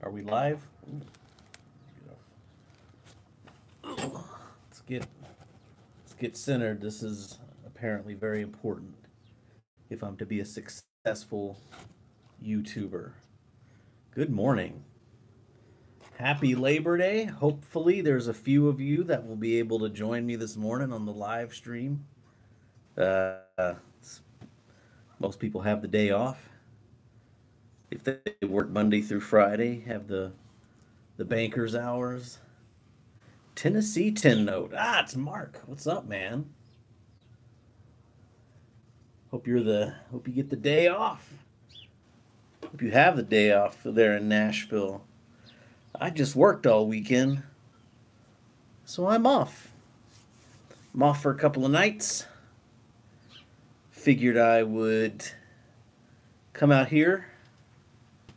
Are we live? Let's get centered. This is apparently very important if I'm to be a successful YouTuber. Good morning. Happy Labor Day. Hopefully there's a few of you that will be able to join me this morning on the live stream. Uh, Most people have the day off. If they work Monday through Friday, have the banker's hours. Tennessee 10 note. Ah, it's Mark. What's up, man? Hope you get the day off. Hope you have the day off there in Nashville. I just worked all weekend, so I'm off. I'm off for a couple of nights. Figured I would come out here.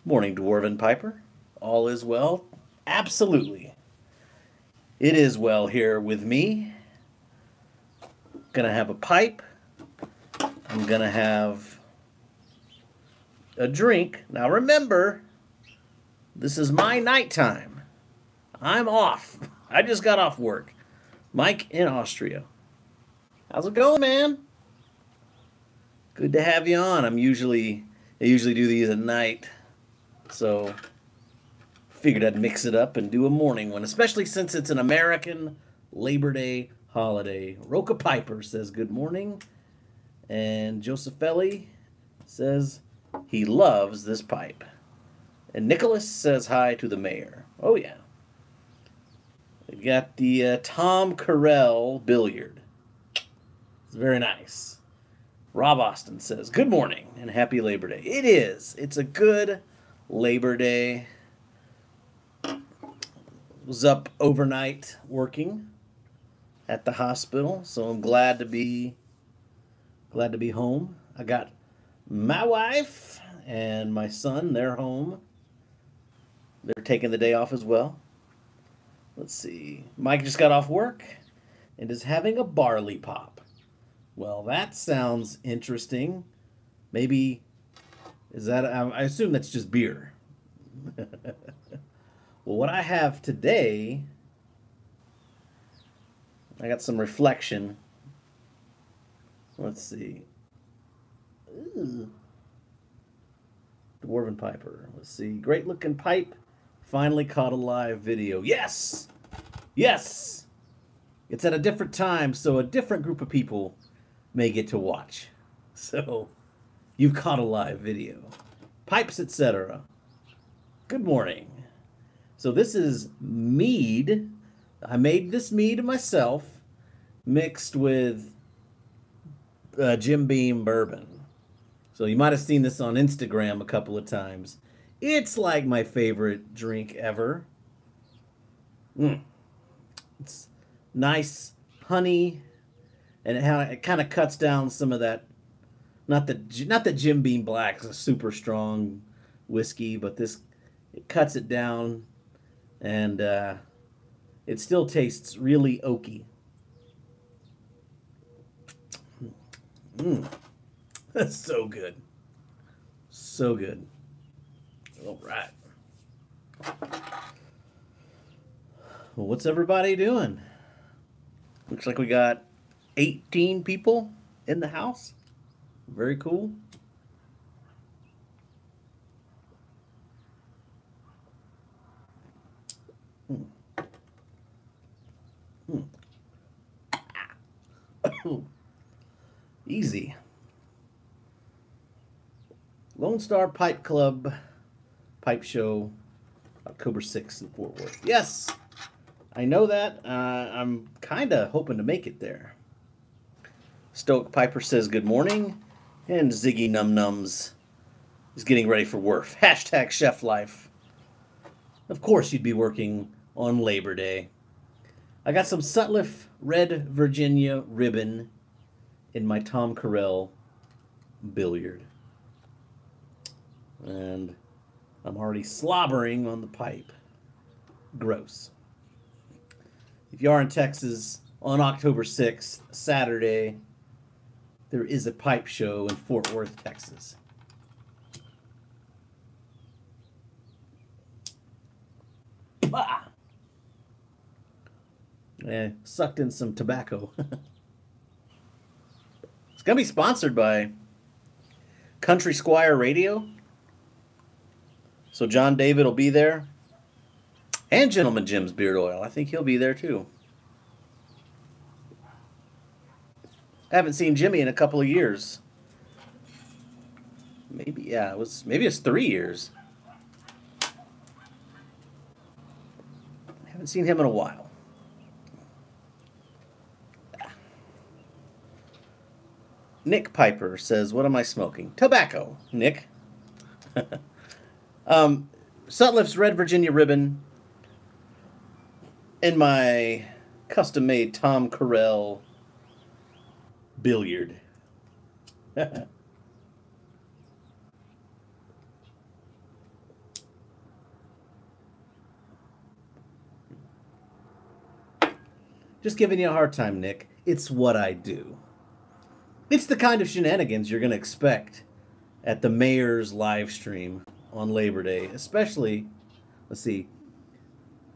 Morning, Dwarven Piper. All is well? Absolutely. It is well here with me. Gonna have a pipe. I'm gonna have a drink. Now remember, this is my nighttime. I'm off. I just got off work. Mike in Austria. How's it going, man? Good to have you on. I usually do these at night. So figured I'd mix it up and do a morning one, especially since it's an American Labor Day holiday. Roca Piper says good morning. And Josephelli says he loves this pipe. And Nicholas says hi to the mayor. Oh, yeah. We got the Tom Carell billiard. It's very nice. Rob Austin says, good morning and happy Labor Day. It is. It's a good Labor Day. Was up overnight working at the hospital, so I'm glad to be home. I got my wife and my son, they're home. They're taking the day off as well. Let's see. Mike just got off work and is having a barley pop. Well, that sounds interesting. Maybe, I assume that's just beer. Well, what I have today, I got some reflection. Let's see. Ooh. Dwarven Piper. Let's see. Great looking pipe. Finally caught a live video. Yes! Yes! It's at a different time, so a different group of people may get to watch. So, you've caught a live video. Pipes, etc. Good morning. So this is mead. I made this mead myself, mixed with Jim Beam bourbon. So you might have seen this on Instagram a couple of times. It's like my favorite drink ever. It's nice honey, and it kind of cuts down some of that. Not the Jim Beam Black is a super strong whiskey, but it cuts it down, and it still tastes really oaky. That's so good. So good. All right. Well, what's everybody doing? Looks like we got 18 people in the house. Very cool. Easy. Lone Star Pipe Club Pipe Show, October 6th in Fort Worth. Yes, I know that. I'm kind of hoping to make it there. Stoke Piper says good morning. And Ziggy Num Nums is getting ready for work. Hashtag Chef Life. Of course you'd be working on Labor Day. I got some Sutliff Red Virginia ribbon in my Tom Carell billiard. And I'm already slobbering on the pipe. Gross. If you are in Texas on October 6th, Saturday, there is a pipe show in Fort Worth, Texas. Bah! Sucked in some tobacco. It's going to be sponsored by Country Squire Radio. So John David will be there. And Gentleman Jim's Beard Oil. I think he'll be there too. I haven't seen Jimmy in a couple of years. Maybe it's 3 years. I haven't seen him in a while. Nick Piper says, "What am I smoking?" Tobacco, Nick. Sutliff's Red Virginia Ribbon and my custom-made Tom Carell billiard. Just giving you a hard time, Nick. It's what I do. It's the kind of shenanigans you're going to expect at the mayor's live stream on Labor Day. Especially, let's see,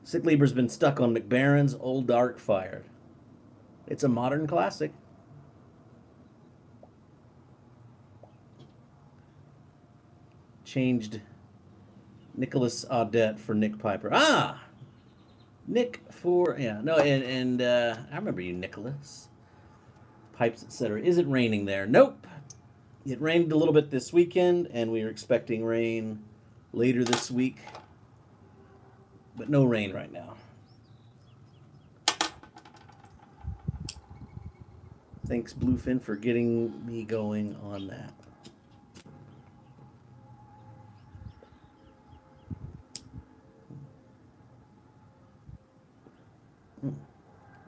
Sick Lieber's been stuck on McBaron's Old Dark Fire. It's a modern classic. Changed Nicholas Audette for Nick Piper. Ah! Nick for, yeah, no, and I remember you, Nicholas. Pipes, etc. Is it raining there? Nope. It rained a little bit this weekend, and we are expecting rain later this week. But no rain right now. Thanks, Bluefin, for getting me going on that.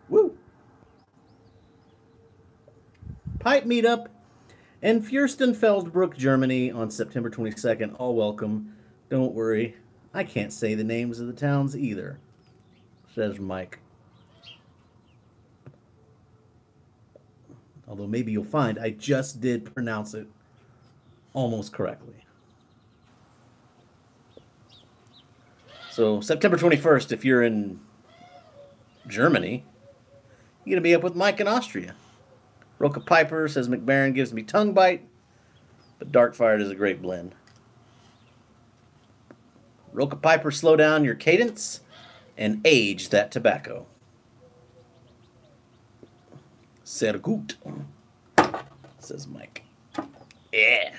Woo! Pipe meetup in Fürstenfeldbruck, Germany on September 22nd. All welcome. Don't worry. I can't say the names of the towns either, says Mike. Although maybe you'll find I just did pronounce it almost correctly. So September 21st, if you're in Germany, you're going to be up with Mike in Austria. Roca Piper says McBaron gives me tongue bite, but Dark Fired is a great blend. Roca Piper, slow down your cadence and age that tobacco. Sehr gut, says Mike. Yeah.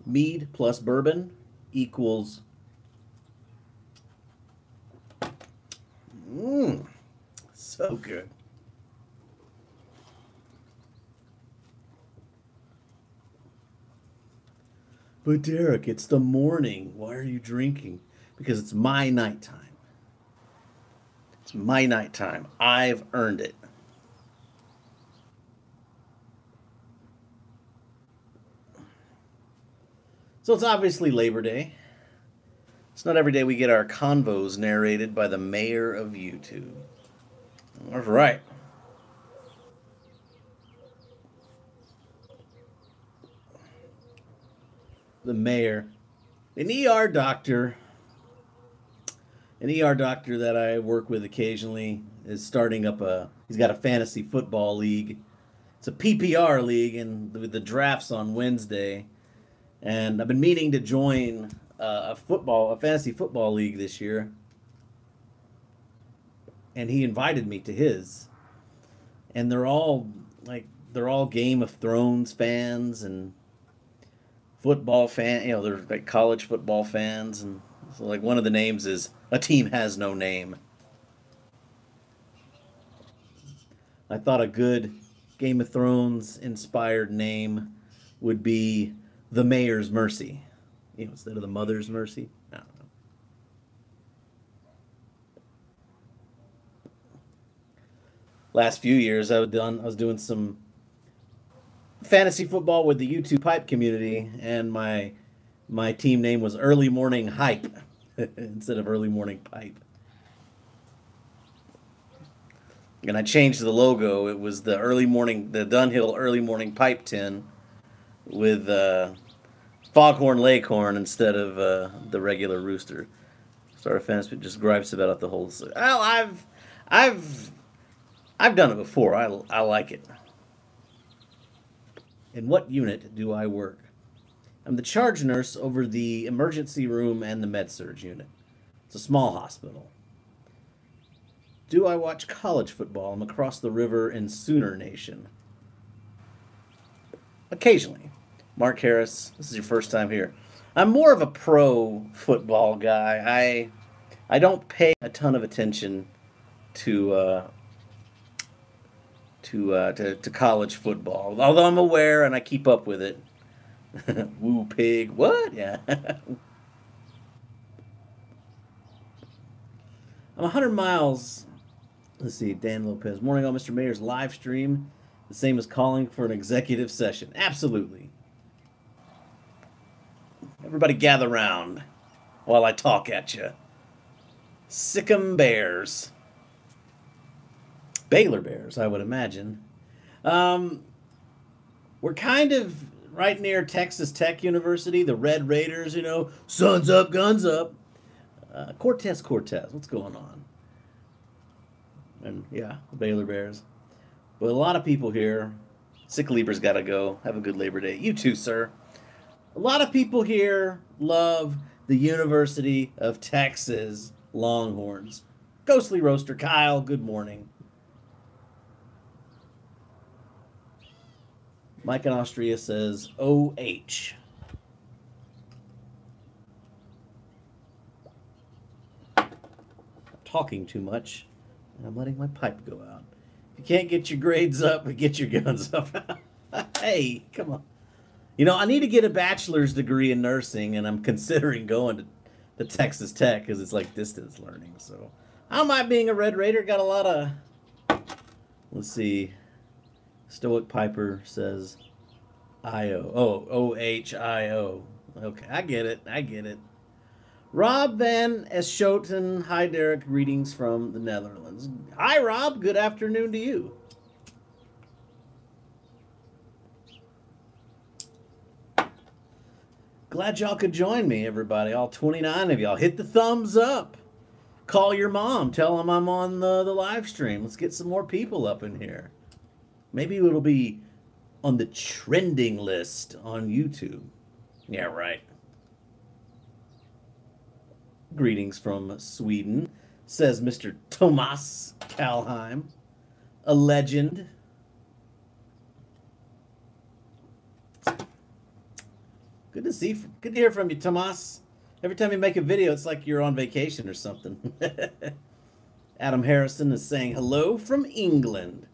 Mead plus bourbon equals so good. But Derek, it's the morning. Why are you drinking? Because it's my nighttime. It's my nighttime. I've earned it. So it's obviously Labor Day. It's not every day we get our convos narrated by the mayor of YouTube. All right. The mayor, an ER doctor that I work with occasionally is starting up he's got a fantasy football league. It's a PPR league, and with the drafts on Wednesday. And I've been meaning to join a fantasy football league this year. And he invited me to his. And they're all Game of Thrones fans and football fan, they're like college football fans, and so like one of the names is A Team Has No Name. I thought a good Game of Thrones inspired name would be The Mayor's Mercy, instead of The Mother's Mercy. I don't know. Last few years I was doing some fantasy football with the YouTube Pipe community, and my team name was Early Morning Hype instead of Early Morning Pipe. And I changed the logo. It was the Dunhill Early Morning Pipe tin with Foghorn Leghorn instead of the regular rooster. Star Fence just gripes about it the whole. Well, I've, I've done it before. I like it. In what unit do I work? I'm the charge nurse over the emergency room and the med-surg unit. It's a small hospital. Do I watch college football? I'm across the river in Sooner Nation. Occasionally. Mark Harris, this is your first time here. I'm more of a pro football guy. I don't pay a ton of attention to to college football, although I'm aware and I keep up with it. Woo pig, what? Yeah. I'm 100 miles. Let's see, Dan Lopez. Morning on Mr. Mayor's live stream. The same as calling for an executive session. Absolutely. Everybody gather round while I talk at you. Sick'em Bears. Baylor Bears, I would imagine. We're kind of right near Texas Tech University, the Red Raiders, you know, suns up, guns up. Cortez, what's going on? And yeah, the Baylor Bears. But a lot of people here. Sick Lieber's got to go. Have a good Labor Day. You too, sir. A lot of people here love the University of Texas Longhorns. Ghostly Roaster Kyle, good morning. Mike in Austria says OH. I'm talking too much, and I'm letting my pipe go out. If you can't get your grades up, get your guns up. Hey, come on. You know, I need to get a bachelor's degree in nursing, and I'm considering going to Texas Tech because it's like distance learning. So, I don't mind being a Red Raider. Got a lot of, let's see, Stoic Piper says I-O. Oh, O-H-I-O. Okay, I get it. Rob Van Eschoten. Hi, Derek. Greetings from the Netherlands. Hi, Rob. Good afternoon to you. Glad y'all could join me, everybody. All 29 of y'all. Hit the thumbs up. Call your mom. Tell them I'm on the live stream. Let's get some more people up in here. Maybe it'll be on the trending list on YouTube. Yeah, right. Greetings from Sweden, says Mr. Tomas Kalheim. A legend. Good to hear from you, Tomas. Every time you make a video, it's like you're on vacation or something. Adam Harrison is saying hello from England.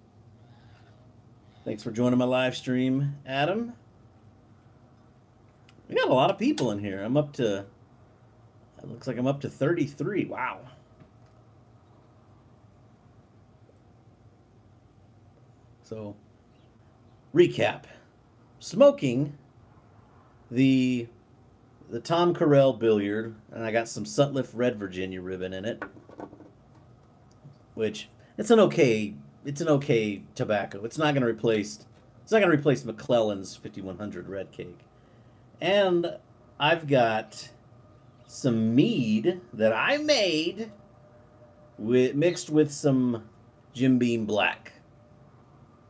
Thanks for joining my live stream, Adam. We got a lot of people in here. I'm up to, it looks like I'm up to 33. Wow. So, recap. Smoking the Tom Carell billiard, and I got some Sutliff Red Virginia ribbon in it, which it's an okay tobacco. It's not going to replace McClellan's 5100 Red Cake. And I've got some mead that I made mixed with some Jim Beam Black.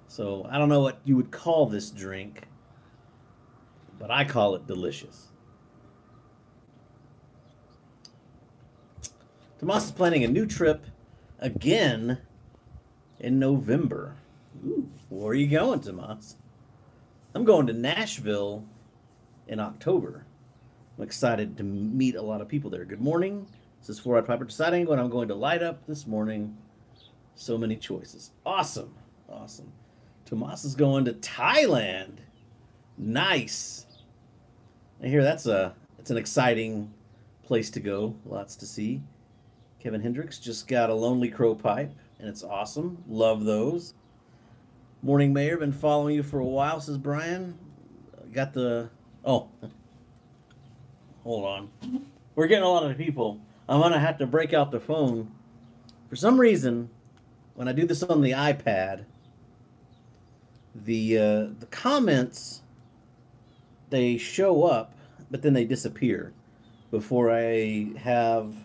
So I don't know what you would call this drink, but I call it delicious. Tomas is planning a new trip again in November. Ooh, where are you going, Tomas? I'm going to Nashville in October. I'm excited to meet a lot of people there. Good morning. This is Four-Eyed Piper deciding what I'm going to light up this morning. So many choices. Awesome. Awesome. Tomas is going to Thailand. Nice. I hear it's an exciting place to go. Lots to see. Kevin Hendricks just got a Lonely Crow pipe, and it's awesome. Love those. Morning Mayor, been following you for a while, says Brian. Got the... Oh. Hold on. We're getting a lot of people. I'm going to have to break out the phone. For some reason, when I do this on the iPad, the comments, they show up but then they disappear before I have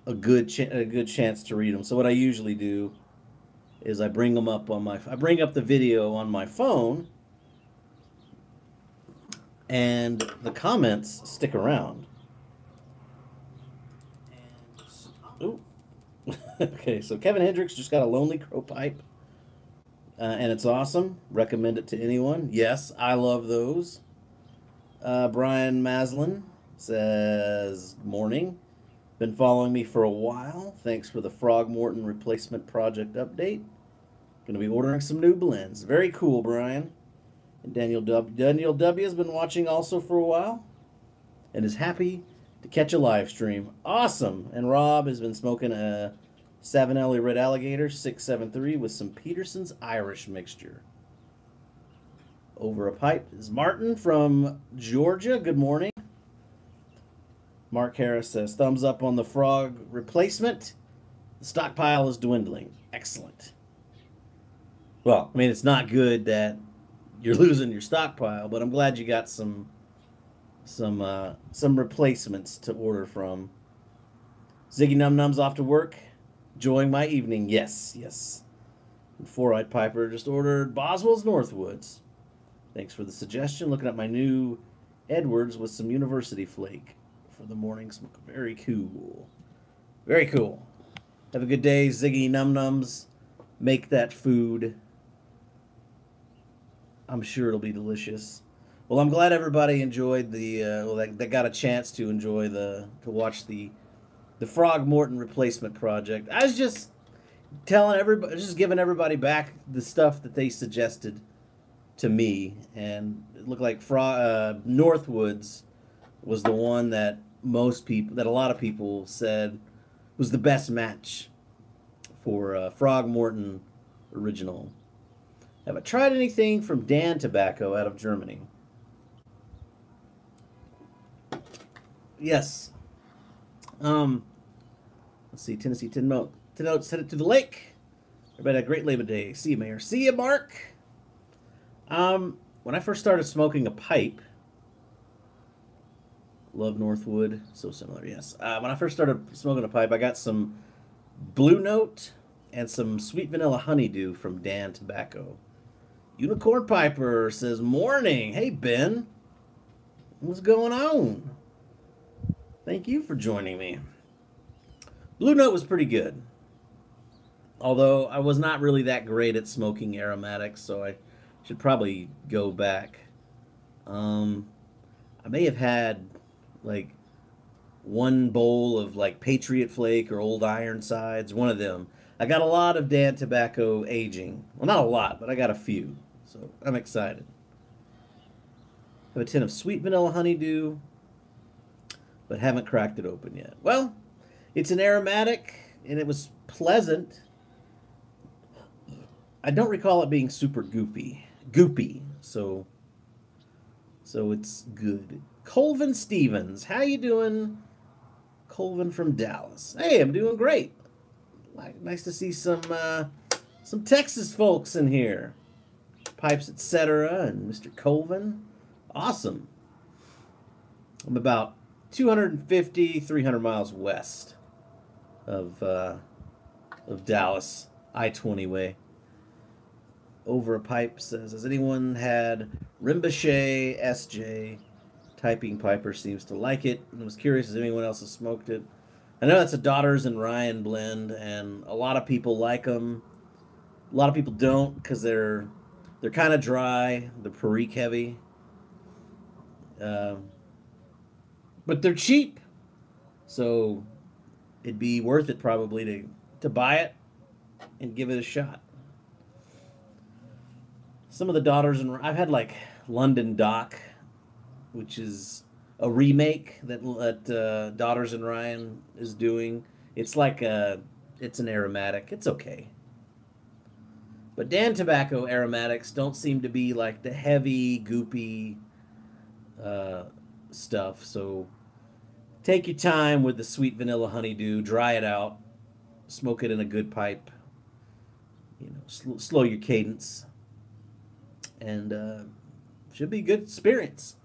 a good chance to read them. So what I usually do is I bring them up on I bring up the video on my phone, and the comments stick around. Ooh. Okay, so Kevin Hendricks just got a Lonely Crow pipe, and it's awesome. Recommend it to anyone. Yes, I love those. Brian Maslin says, morning. Been following me for a while. Thanks for the Frogmorton replacement project update. Going to be ordering some new blends. Very cool, Brian. And Daniel W has been watching also for a while and is happy to catch a live stream. Awesome. And Rob has been smoking a Savinelli Red Alligator 673 with some Peterson's Irish mixture. Over a pipe is Martin from Georgia. Good morning. Mark Harris says, thumbs up on the frog replacement. The stockpile is dwindling. Excellent. Well, I mean, it's not good that you're losing your stockpile, but I'm glad you got some replacements to order from. Ziggy Num Num's off to work. Enjoying my evening. Yes, yes. And Four-Eyed Piper just ordered Boswell's Northwoods. Thanks for the suggestion. Looking at my new Edwards with some University Flake for the morning smoke. Very cool. Very cool. Have a good day, Ziggy Num Nums. Make that food. I'm sure it'll be delicious. Well, I'm glad everybody enjoyed that got a chance to enjoy to watch the Frogmorton replacement project. I was just telling everybody, just giving everybody back the stuff that they suggested to me, and it looked like Northwoods was the one that a lot of people said was the best match for Frogmorton original. Have I tried anything from Dan Tobacco out of Germany? Yes. Let's see. Tennessee Tin Notes headed to the lake. Everybody had a great Labor Day. See you, Mayor. See you, Mark. When I first started smoking a pipe, love Northwood, so similar. Yes. When I first started smoking a pipe, I got some Blue Note and some Sweet Vanilla Honeydew from Dan Tobacco. Unicorn Piper says, morning. Hey, Ben. What's going on? Thank you for joining me. Blue Note was pretty good. Although I was not really that great at smoking aromatics, so I should probably go back. I may have had like one bowl of like Patriot Flake or Old Ironsides, one of them. I got a lot of Dan Tobacco aging. Well, not a lot, but I got a few. So I'm excited. I have a tin of Sweet Vanilla Honeydew, but haven't cracked it open yet. Well, it's an aromatic, and it was pleasant. I don't recall it being super goopy, so it's good. Colvin Stevens, how you doing? Colvin from Dallas. Hey, I'm doing great. Nice to see some Texas folks in here. Pipes, etc., and Mr. Colvin. Awesome. I'm about 250, 300 miles west of Dallas, I-20 way. Over a Pipe says, has anyone had Rinpoche SJ? Typing Piper seems to like it. I was curious if anyone else has smoked it. I know that's a Daughters and Ryan blend, and a lot of people like them. A lot of people don't because they're kind of dry. They're Perique heavy. But they're cheap, so it'd be worth it probably to buy it and give it a shot. Some of the Daughters and I've had like London Dock, which is a remake that Daughters and Ryan is doing. It's like it's an aromatic. It's okay. But Dan Tobacco aromatics don't seem to be like the heavy, goopy stuff. So take your time with the Sweet Vanilla Honeydew. Dry it out. Smoke it in a good pipe. You know, slow your cadence. And should be a good experience.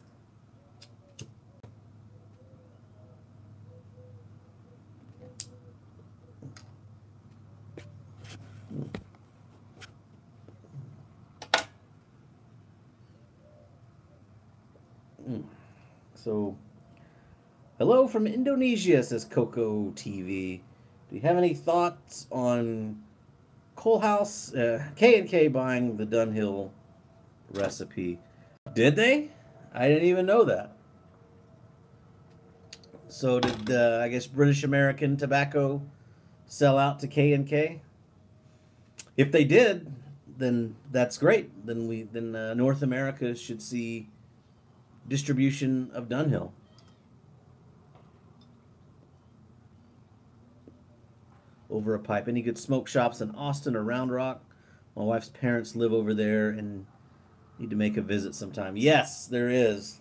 So, hello from Indonesia, says Coco TV. Do you have any thoughts on Coalhouse, K&K buying the Dunhill recipe? Did they? I didn't even know that. So did, I guess, British American Tobacco sell out to K&K? If they did, then that's great. Then North America should see distribution of Dunhill. Over a pipe. Any good smoke shops in Austin or Round Rock? My wife's parents live over there and need to make a visit sometime. Yes, there is.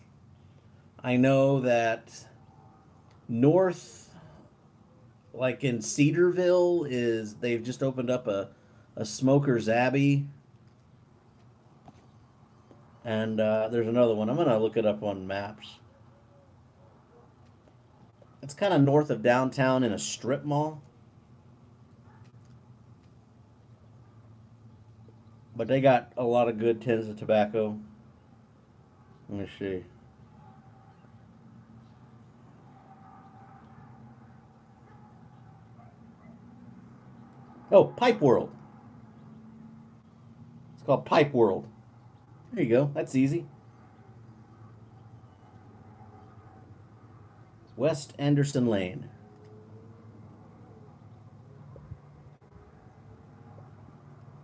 I know that north, like in Cedarville, they've just opened up a Smoker's Abbey. And there's another one. I'm going to look it up on maps. It's kind of north of downtown in a strip mall. But they got a lot of good tins of tobacco. Let me see. Oh, Pipe World. It's called Pipe World. There you go. That's easy. West Anderson Lane.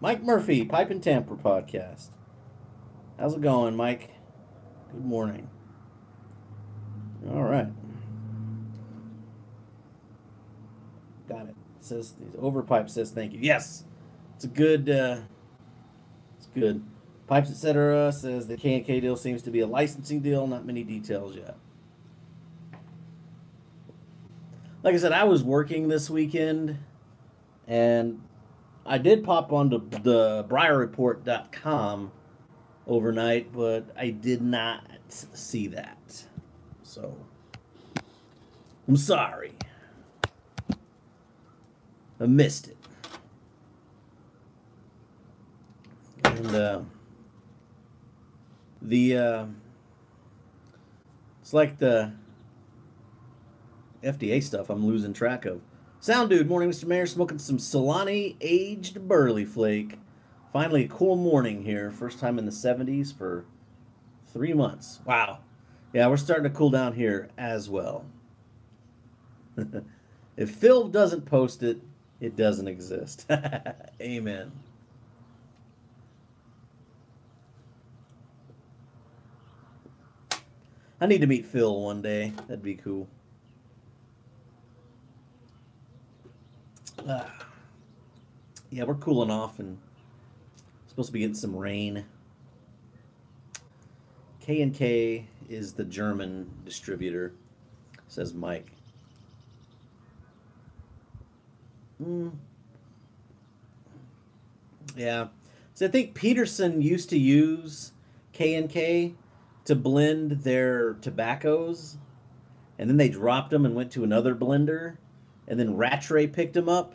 Mike Murphy, Pipe and Tamper Podcast. How's it going, Mike? Good morning. All right. Got it. It says Overpipe says thank you. Yes, it's a good. It's good. Pipes etc. says the K&K deal seems to be a licensing deal. Not many details yet. Like I said, I was working this weekend, and I did pop onto the BriarReport.com overnight, but I did not see that. So, I'm sorry. I missed it. And it's like the FDA stuff I'm losing track of. Sound Dude, morning, Mr. Mayor, smoking some Solani aged burley flake. Finally, a cool morning here. First time in the 70s for 3 months. Wow. Yeah, we're starting to cool down here as well. If Phil doesn't post it, it doesn't exist. Amen. I need to meet Phil one day. That'd be cool. Yeah, we're cooling off and supposed to be getting some rain. K&K is the German distributor, says Mike. Yeah. So I think Peterson used to use K&K to blend their tobaccos, and then they dropped them and went to another blender, and then Rattray picked them up.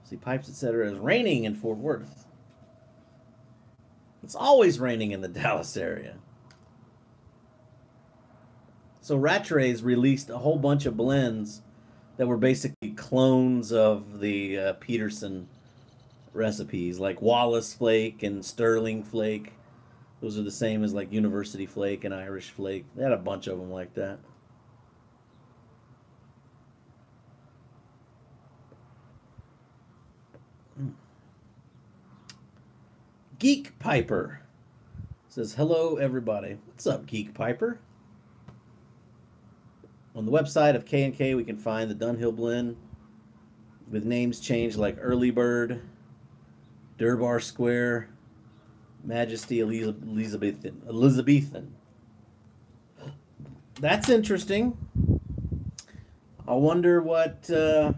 See, Pipes, etc. is raining in Fort Worth. It's always raining in the Dallas area. So Rattray's released a whole bunch of blends that were basically clones of the Peterson recipes, like Wallace Flake and Sterling Flake. Those are the same as like University Flake and Irish Flake. They had a bunch of them like that. Geek Piper says, hello, everybody. What's up, Geek Piper? On the website of K&K, we can find the Dunhill blend with names changed like Early Bird, Durbar Square, Majesty Elizabethan. That's interesting. I wonder what... I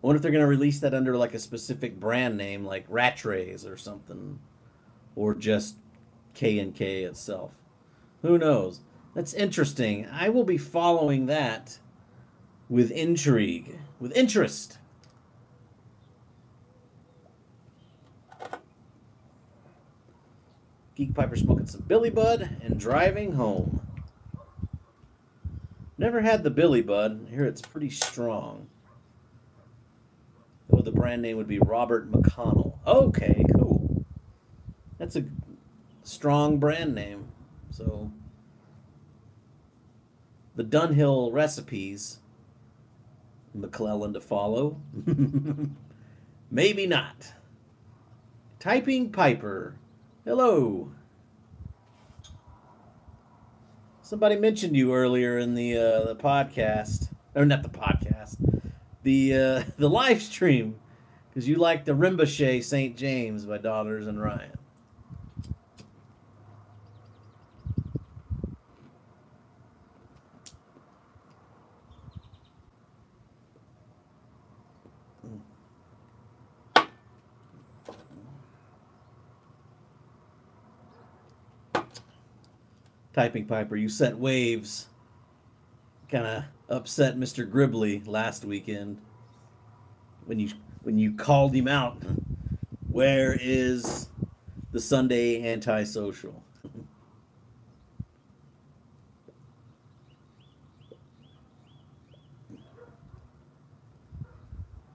wonder if they're going to release that under like a specific brand name, like Rattray's or something, or just K&K itself. Who knows? That's interesting. I will be following that with intrigue, with interest. Geek Piper smoking some Billy Bud and driving home. Never had the Billy Bud. I hear it's pretty strong. Oh, the brand name would be Robert McConnell. Okay, cool. That's a strong brand name. So, the Dunhill recipes, McClellan to follow. Maybe not. Typing Piper. Hello. Somebody mentioned you earlier in the podcast, or not the podcast, the live stream, because you like the Rinpoche St. James by Daughters and Ryan. Typing Piper, you set waves. Kind of upset Mr. Gribbly last weekend when you called him out. Where is the Sunday antisocial?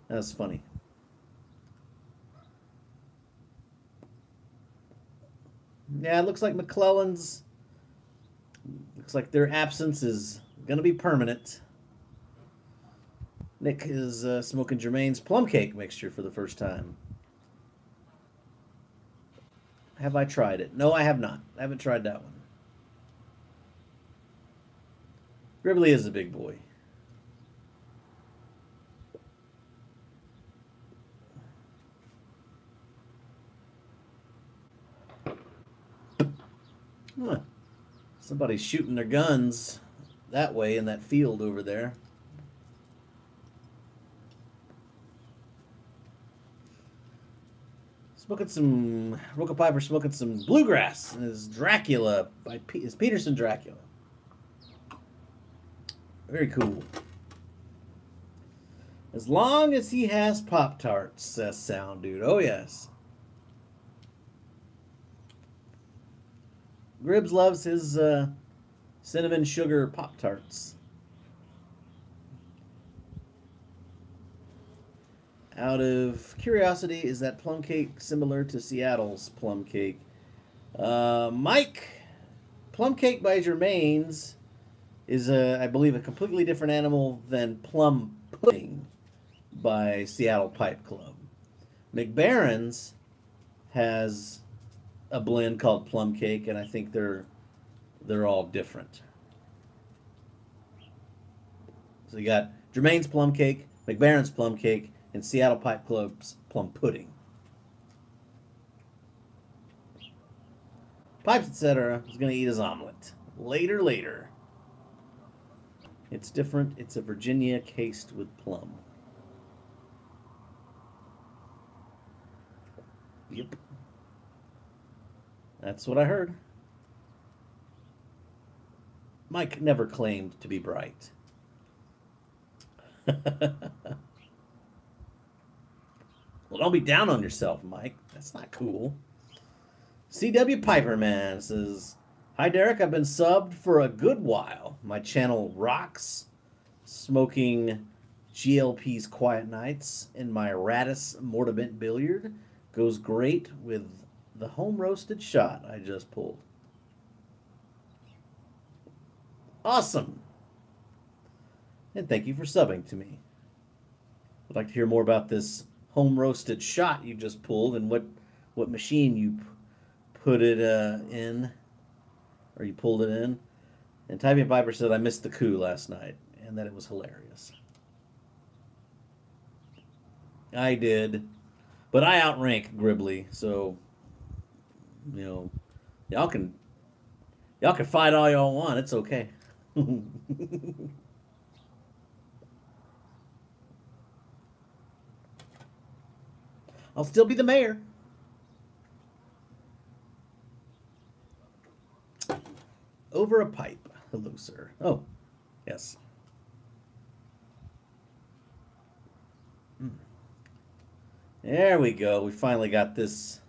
That's funny. Yeah, it looks like McClellan's. Looks like their absence is going to be permanent. Nick is smoking Jermaine's plum cake mixture for the first time. Have I tried it? No, I have not. I haven't tried that one. Gribbly is a big boy. Huh. Somebody's shooting their guns that way in that field over there. Smoking some Roca Piper, smoking some bluegrass. And his Dracula by his Peterson Dracula. Very cool. As long as he has Pop-tarts, says Sound Dude. Oh yes. Gribbs loves his cinnamon sugar Pop-tarts. Out of curiosity, is that plum cake similar to Seattle's plum cake? Mike, plum cake by Germain's is, I believe, a completely different animal than plum pudding by Seattle Pipe Club. McBaron's has a blend called plum cake, and I think they're all different. So you got Germain's plum cake, McBaron's plum cake, and Seattle Pipe Club's plum pudding. Pipes, etc. is going to eat his omelet. Later. It's different. It's a Virginia cased with plum. Yep. That's what I heard. Mike never claimed to be bright. Well, don't be down on yourself, Mike. That's not cool. CW Piperman says, "Hi, Derek. I've been subbed for a good while. My channel rocks. Smoking GLP's Quiet Nights in my Radis Mortabint Billiard. Goes great with the home-roasted shot I just pulled." Awesome. And thank you for subbing to me. I'd like to hear more about this home-roasted shot you just pulled and what machine you put it in, or you pulled it in. And Typing Piper said, "I missed the coup last night," and that it was hilarious. I did. But I outrank Gribbly, so, you know, y'all can fight all y'all want. It's okay. I'll still be the mayor. Over a pipe. Hello, sir. Oh, yes. There we go. We finally got this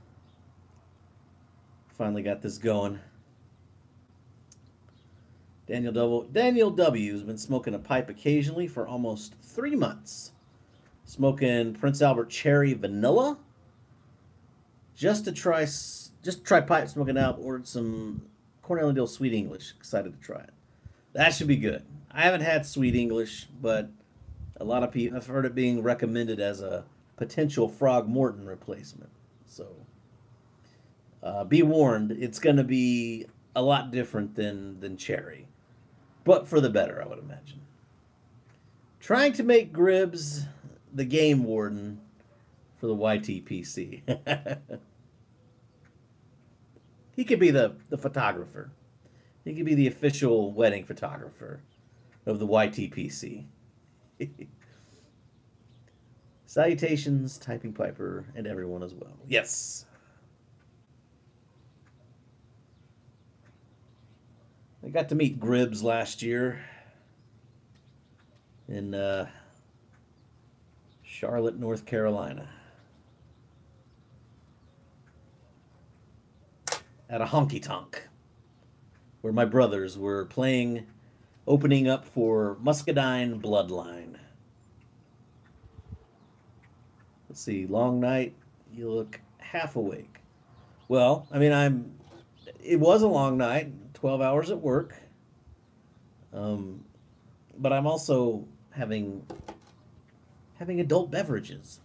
finally got this going. Daniel W. has been smoking a pipe occasionally for almost 3 months. Smoking Prince Albert Cherry Vanilla. Just to try pipe smoking out. Ordered some Cornell and Dill Sweet English. Excited to try it. That should be good. I haven't had Sweet English, but a lot of people, I've heard it being recommended as a potential Frog Morton replacement. So be warned, it's going to be a lot different than Cherry. But for the better, I would imagine. Trying to make Gribbs the game warden for the YTPC. He could be the photographer. He could be the official wedding photographer of the YTPC. Salutations, Typing Piper, and everyone as well. Yes. I got to meet Gribbs last year in Charlotte, North Carolina. At a honky tonk, where my brothers were playing, opening up for Muscadine Bloodline. Let's see, long night, you look half awake. Well, I mean, it was a long night, 12 hours at work. But I'm also having adult beverages.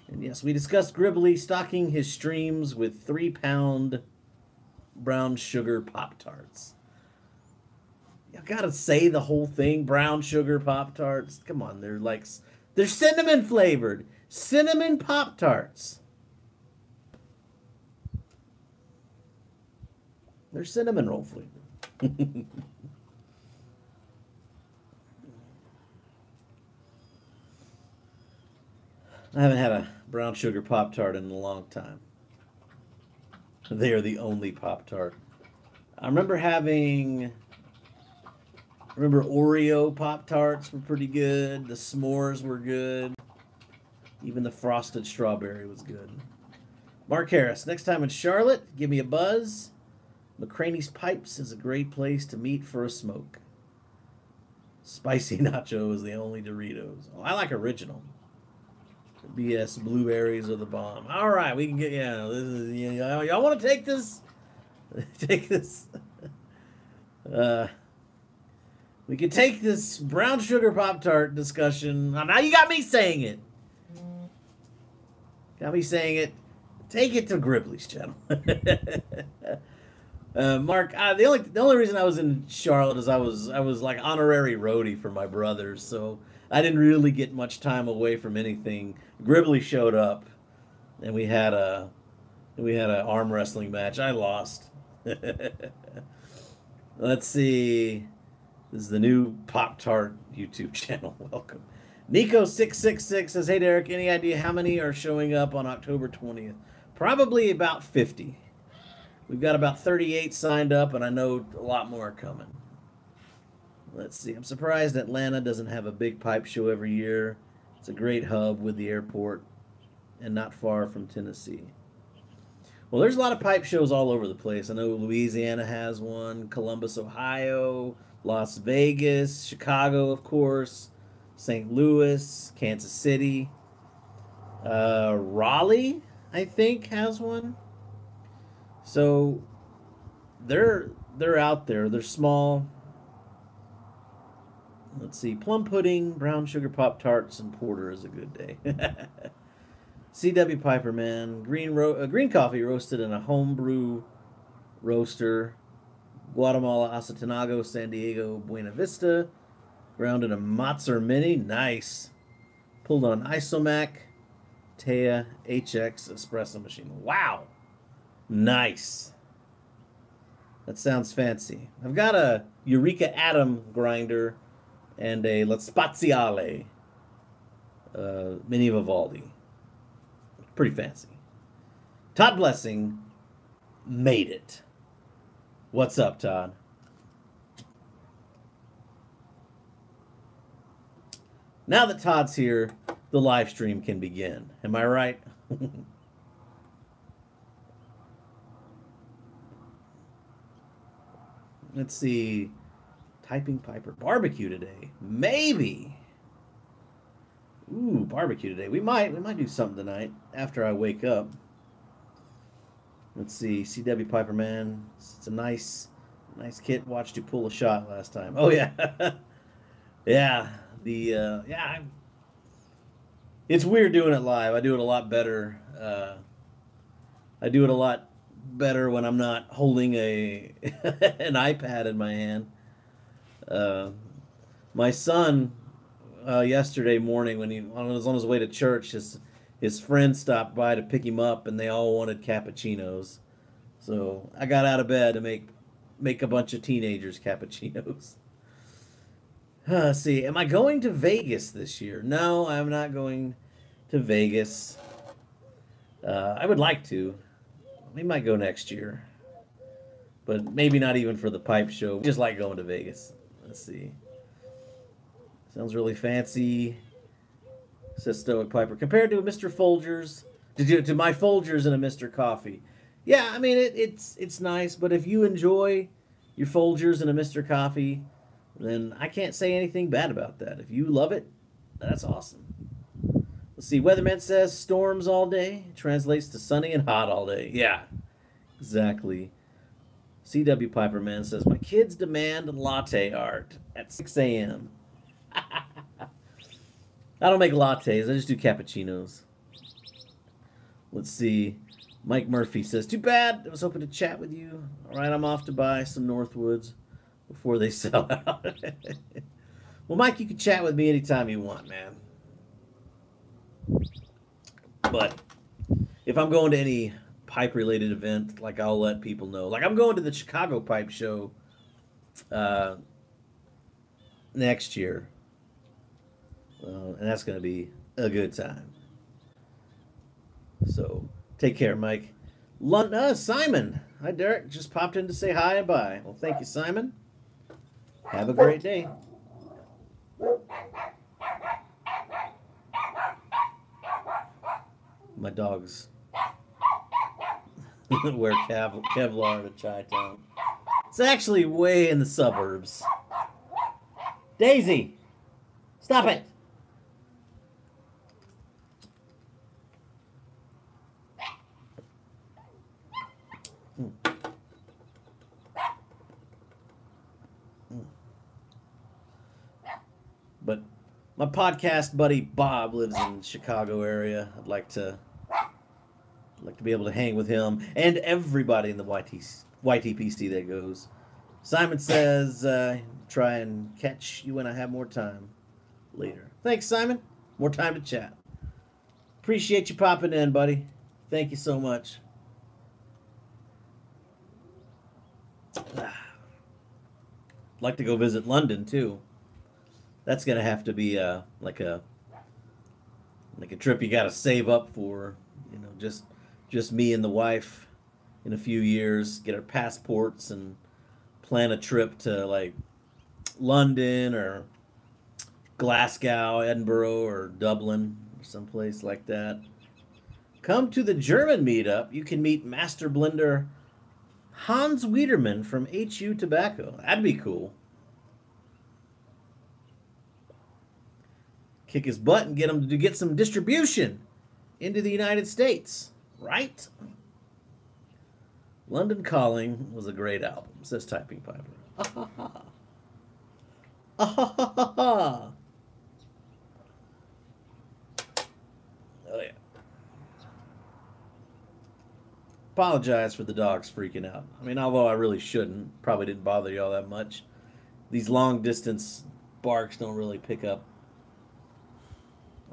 And yes, we discussed Gribbly stocking his streams with 3-pound brown sugar Pop-tarts. You gotta say the whole thing, brown sugar Pop-tarts. Come on, they're cinnamon flavored. Cinnamon Pop-tarts. They're cinnamon roll flavored. I haven't had a brown sugar Pop-tart in a long time. They are the only Pop-tart. I remember Oreo Pop-tarts were pretty good. The s'mores were good. Even the frosted strawberry was good. Mark Harris, next time in Charlotte, give me a buzz. McCraney's Pipes is a great place to meet for a smoke. Spicy nacho is the only Doritos. Oh, I like original. BS blueberries are the bomb. All right, we can get, this is, y'all want to take this? Take this. We can take this brown sugar Pop-tart discussion. Now you got me saying it. Got me saying it. Take it to Gribbly's channel. Mark, the only reason I was in Charlotte is I was like honorary roadie for my brothers, so I didn't really get much time away from anything. Gribbly showed up, and we had an arm wrestling match. I lost. Let's see. This is the new Pop-tart YouTube channel. Welcome. Nico666 says, "Hey Derek, any idea how many are showing up on October 20th? Probably about 50. We've got about 38 signed up, and I know a lot more are coming." Let's see. I'm surprised Atlanta doesn't have a big pipe show every year. It's a great hub with the airport and not far from Tennessee. Well, there's a lot of pipe shows all over the place. I know Louisiana has one, Columbus, Ohio, Las Vegas, Chicago, of course, St. Louis, Kansas City. Raleigh, I think, has one. So they're out there. They're small. Let's see. Plum pudding, brown sugar Pop-tarts, and porter is a good day. C.W. Piper, man. Green coffee roasted in a homebrew roaster. Guatemala, Acetanago, San Diego, Buena Vista. Ground in a Mozart Mini. Nice. Pulled on an Isomac. Tea HX espresso machine. Wow. Nice. That sounds fancy. I've got a Eureka Atom grinder and a La Spaziale Mini Vivaldi. Pretty fancy. Todd Blessing made it. What's up, Todd? Now that Todd's here, the live stream can begin. Am I right? Let's see. Typing Piper. Barbecue today. Maybe. Ooh, barbecue today. We might do something tonight after I wake up. Let's see. CW Piper, man. It's a nice kit. Watched you pull a shot last time. Oh yeah. Yeah. Yeah, it's weird doing it live. I do it a lot better. I do it a lot better when I'm not holding a an iPad in my hand. Uh, my son yesterday morning when he was on his way to church, his friend stopped by to pick him up, and they all wanted cappuccinos. So I got out of bed to make a bunch of teenagers cappuccinos. See, am I going to Vegas this year? No, I'm not going to Vegas. I would like to. We might go next year, but maybe not even for the pipe show. We just like going to Vegas. Let's see. Sounds really fancy. Says Stoic Piper. Compared to a Mr. Folgers, to my Folgers and a Mr. Coffee. Yeah, I mean it's nice, but if you enjoy your Folgers and a Mr. Coffee, then I can't say anything bad about that. If you love it, that's awesome. Let's see. Weatherman says storms all day. Translates to sunny and hot all day. Yeah, exactly. CW Piper Man says my kids demand latte art at 6 a.m. I don't make lattes. I just do cappuccinos. Let's see. Mike Murphy says, too bad. I was hoping to chat with you. All right, I'm off to buy some Northwoods before they sell out. Well, Mike, you can chat with me anytime you want, man. But if I'm going to any pipe-related event, like I'll let people know. Like I'm going to the Chicago Pipe Show next year. And that's going to be a good time. So take care, Mike. Simon. Hi, Derek. Just popped in to say hi and bye. Well, thank you, Simon. Have a great day. My dogs wear Kevlar to Chi-Town. It's actually way in the suburbs. Daisy, stop it. But my podcast buddy Bob lives in the Chicago area. I'd like to be able to hang with him and everybody in the YTPC that goes. Simon says, try and catch you when I have more time later. Thanks, Simon. More time to chat. Appreciate you popping in, buddy. Thank you so much. Like to go visit London too. That's gonna have to be like a trip you gotta save up for. You know, just me and the wife in a few years, get our passports and plan a trip to like London or Glasgow, Edinburgh, or Dublin, or someplace like that. Come to the German meetup. You can meet master blender Hans Wiederman from HU Tobacco. That'd be cool. Kick his butt and get him to get some distribution into the United States, right? London Calling was a great album, says Typing Piper. Ah ha ha. Ah ha ha ha ha. Oh yeah. Apologize for the dogs freaking out. I mean, although I really shouldn't, probably didn't bother you all that much. These long distance barks don't really pick up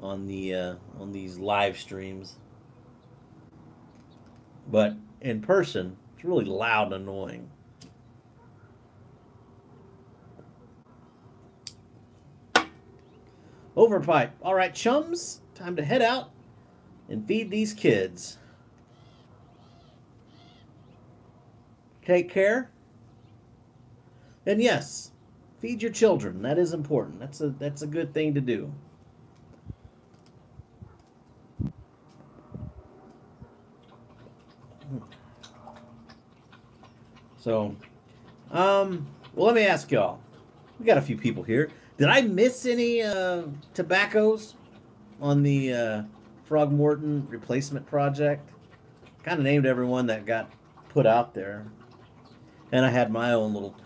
on these live streams, but in person, it's really loud and annoying. Overpipe. All right, chums, time to head out and feed these kids. Take care. And yes, feed your children. That is important. That's a good thing to do. So, Well, let me ask y'all. We got a few people here. Did I miss any tobaccos on the Frogmorton replacement project? Kind of named everyone that got put out there, and I had my own little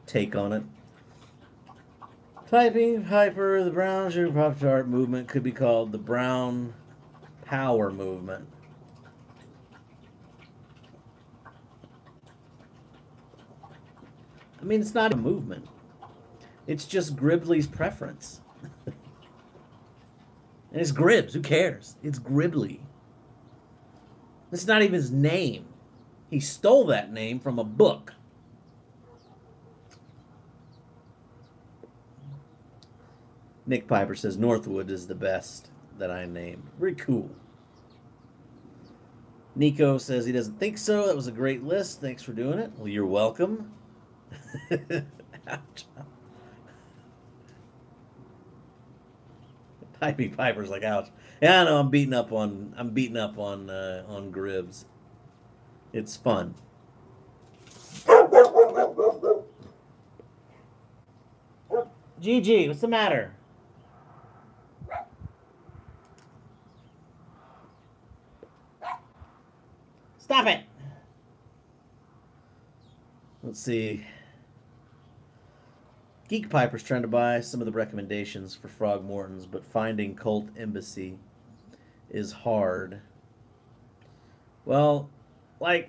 take on it. Typing Hyper, the brown sugar Pop-tart movement could be called the brown power movement. I mean, it's not a movement. It's just Gribbly's preference. And it's Gribbs. Who cares? It's Gribbly. It's not even his name. He stole that name from a book. Nick Piper says Northwood is the best that I named. Very cool. Nico says he doesn't think so. That was a great list. Thanks for doing it. Well, you're welcome. Ouch. Pipey Piper's like, ouch. Yeah, I know. I'm beating up on Gribbs. It's fun. Gigi, what's the matter? Stop it. Let's see. Geek Piper's trying to buy some of the recommendations for Frogmorton's, but finding Cult Embassy is hard. Well, I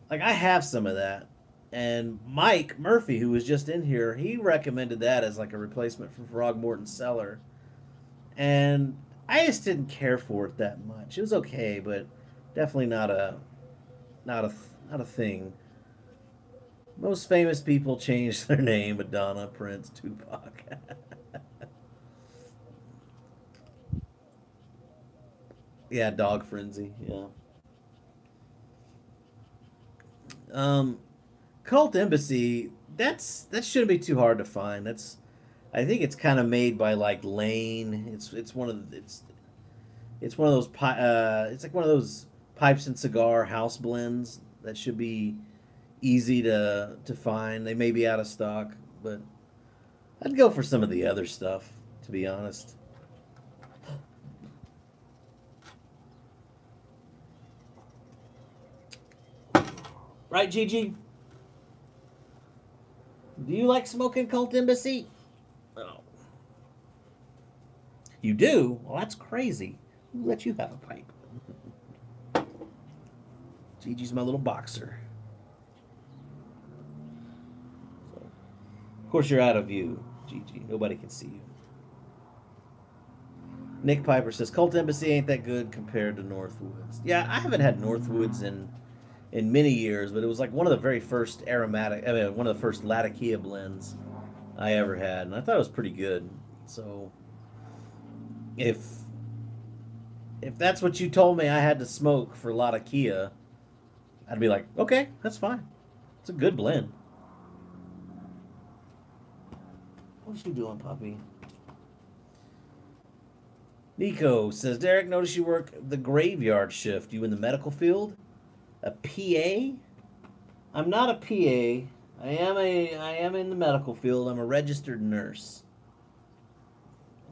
have some of that. And Mike Murphy, who was just in here, he recommended that as like a replacement for Frogmorton Cellar. And I just didn't care for it that much. It was okay, but definitely not a thing. Most famous people changed their name: Madonna, Prince, Tupac. Yeah, Dog Frenzy. Yeah. Cult Embassy. That shouldn't be too hard to find. I think it's kind of made by like Lane. It's one of it's one of those it's like one of those pipes and cigar house blends that should be easy to find. They may be out of stock, but I'd go for some of the other stuff, to be honest. Right, Gigi? Do you like smoking Cult Embassy? Oh. You do? Well, that's crazy. Who let you have a pipe? Gigi's my little boxer. So, of course, you're out of view, Gigi. Nobody can see you. Nick Piper says Cult Embassy ain't that good compared to Northwoods. Yeah, I haven't had Northwoods in many years, but it was like one of the very first one of the first Latakia blends I ever had, and I thought it was pretty good. So, if that's what you told me I had to smoke for Latakia, I'd be like, okay, that's fine. It's a good blend. What's you doing, puppy? Nico says, Derek, notice you work the graveyard shift. You in the medical field? A PA? I'm not a PA. I am in the medical field. I'm a registered nurse.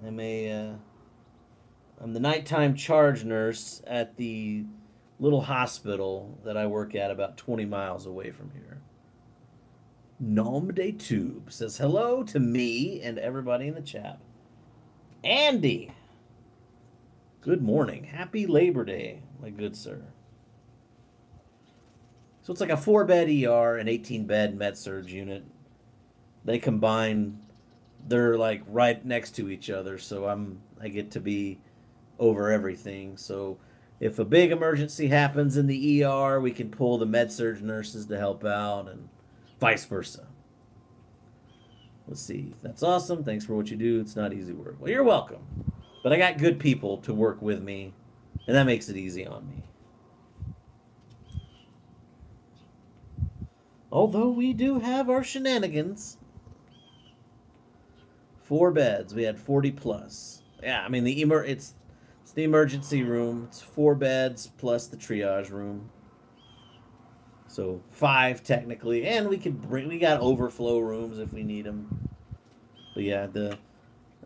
I'm the nighttime charge nurse at the little hospital that I work at about 20 miles away from here. Nom de Tube says hello to me and everybody in the chat. Andy, good morning. Happy Labor Day, my good sir. So it's like a 4-bed ER and 18-bed med-surg unit. They combine. They're like right next to each other, so I get to be over everything. So if a big emergency happens in the ER, we can pull the med-surg nurses to help out, and vice versa. Let's see. That's awesome. Thanks for what you do. It's not easy work. Well, you're welcome. But I got good people to work with me, and that makes it easy on me. Although we do have our shenanigans. 4 beds. We had 40 plus. Yeah, I mean it's the emergency room. It's 4 beds plus the triage room. So 5 technically, and we got overflow rooms if we need them. But yeah,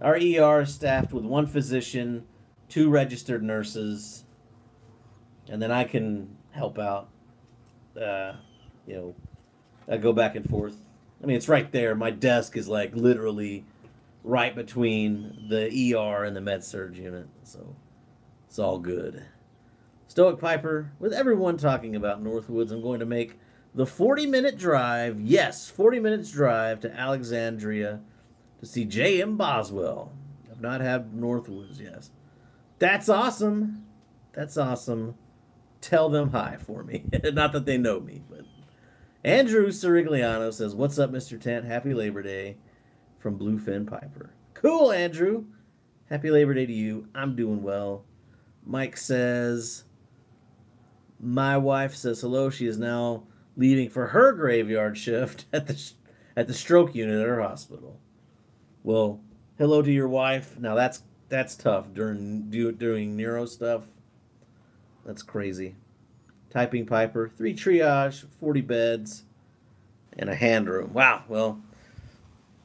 our ER is staffed with 1 physician, 2 registered nurses, and then I can help out. Uh, you know, I go back and forth. I mean, it's right there. My desk is like literally right between the ER and the med surg unit, so it's all good. Stoic Piper, with everyone talking about Northwoods, I'm going to make the 40-minute drive, yes, 40 minutes drive to Alexandria to see J.M. Boswell. I've not had Northwoods, yes. That's awesome. That's awesome. Tell them hi for me. Not that they know me, but Andrew Sirigliano says, "What's up, Mr. Tent? Happy Labor Day," from Bluefin Piper. Cool, Andrew. Happy Labor Day to you. I'm doing well. Mike says, "My wife says hello. She is now leaving for her graveyard shift at the stroke unit at her hospital." Well, hello to your wife. Now that's tough during neuro stuff. That's crazy. Typing Piper, 3 triage, 40 beds, and a hand room. Wow. Well,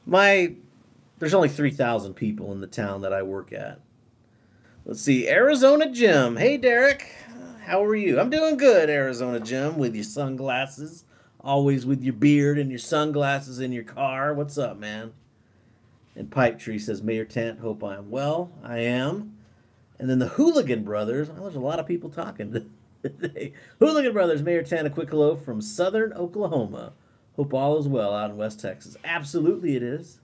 there's only 3,000 people in the town that I work at. Let's see, Arizona Jim. Hey, Derek. How are you? I'm doing good, Arizona Jim, with your sunglasses. Always with your beard and your sunglasses in your car. What's up, man? And Pipe Tree says, "Mayor Tent, hope I am well." I am. And then the Hooligan Brothers. Oh, there's a lot of people talking today. Hooligan Brothers, Mayor Tent, a quick hello from southern Oklahoma. Hope all is well out in West Texas. Absolutely it is.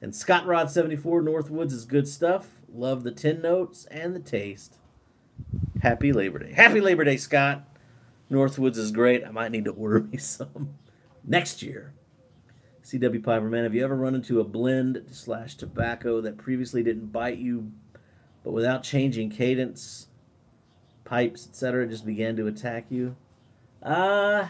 And Scott Rod 74, Northwoods is good stuff. Love the tin notes and the taste. Happy Labor Day. Happy Labor Day, Scott. Northwoods is great. I might need to order me some next year. CW Piper, man, have you ever run into a blend/tobacco that previously didn't bite you, but without changing cadence, pipes, etc., just began to attack you? No,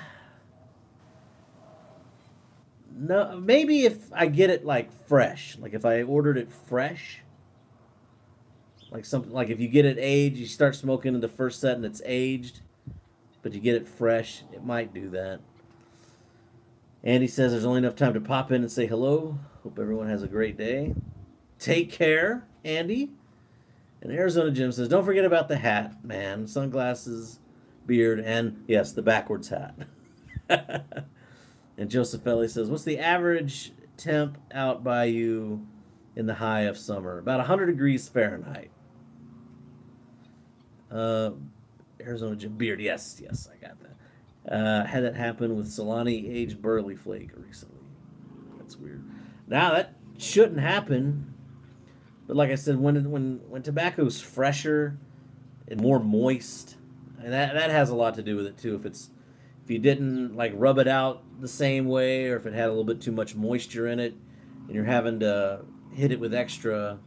maybe if I get it like fresh, like if I ordered it fresh, like something like if you get it aged, you start smoking in the first set and it's aged, but you get it fresh, it might do that. Andy says there's only enough time to pop in and say hello. Hope everyone has a great day. Take care, Andy. And Arizona Jim says, don't forget about the hat, man. Sunglasses, beard, and, yes, the backwards hat. And Joseph Ellie says, what's the average temp out by you in the high of summer? About 100 degrees Fahrenheit. Arizona Jim, beard, yes, I got that. Had that happen with Solani aged Burley Flake recently. That's weird. Now, that shouldn't happen. But like I said, when tobacco's fresher and more moist, and that has a lot to do with it too. If you didn't like rub it out the same way, or if it had a little bit too much moisture in it, and you're having to hit it with extra,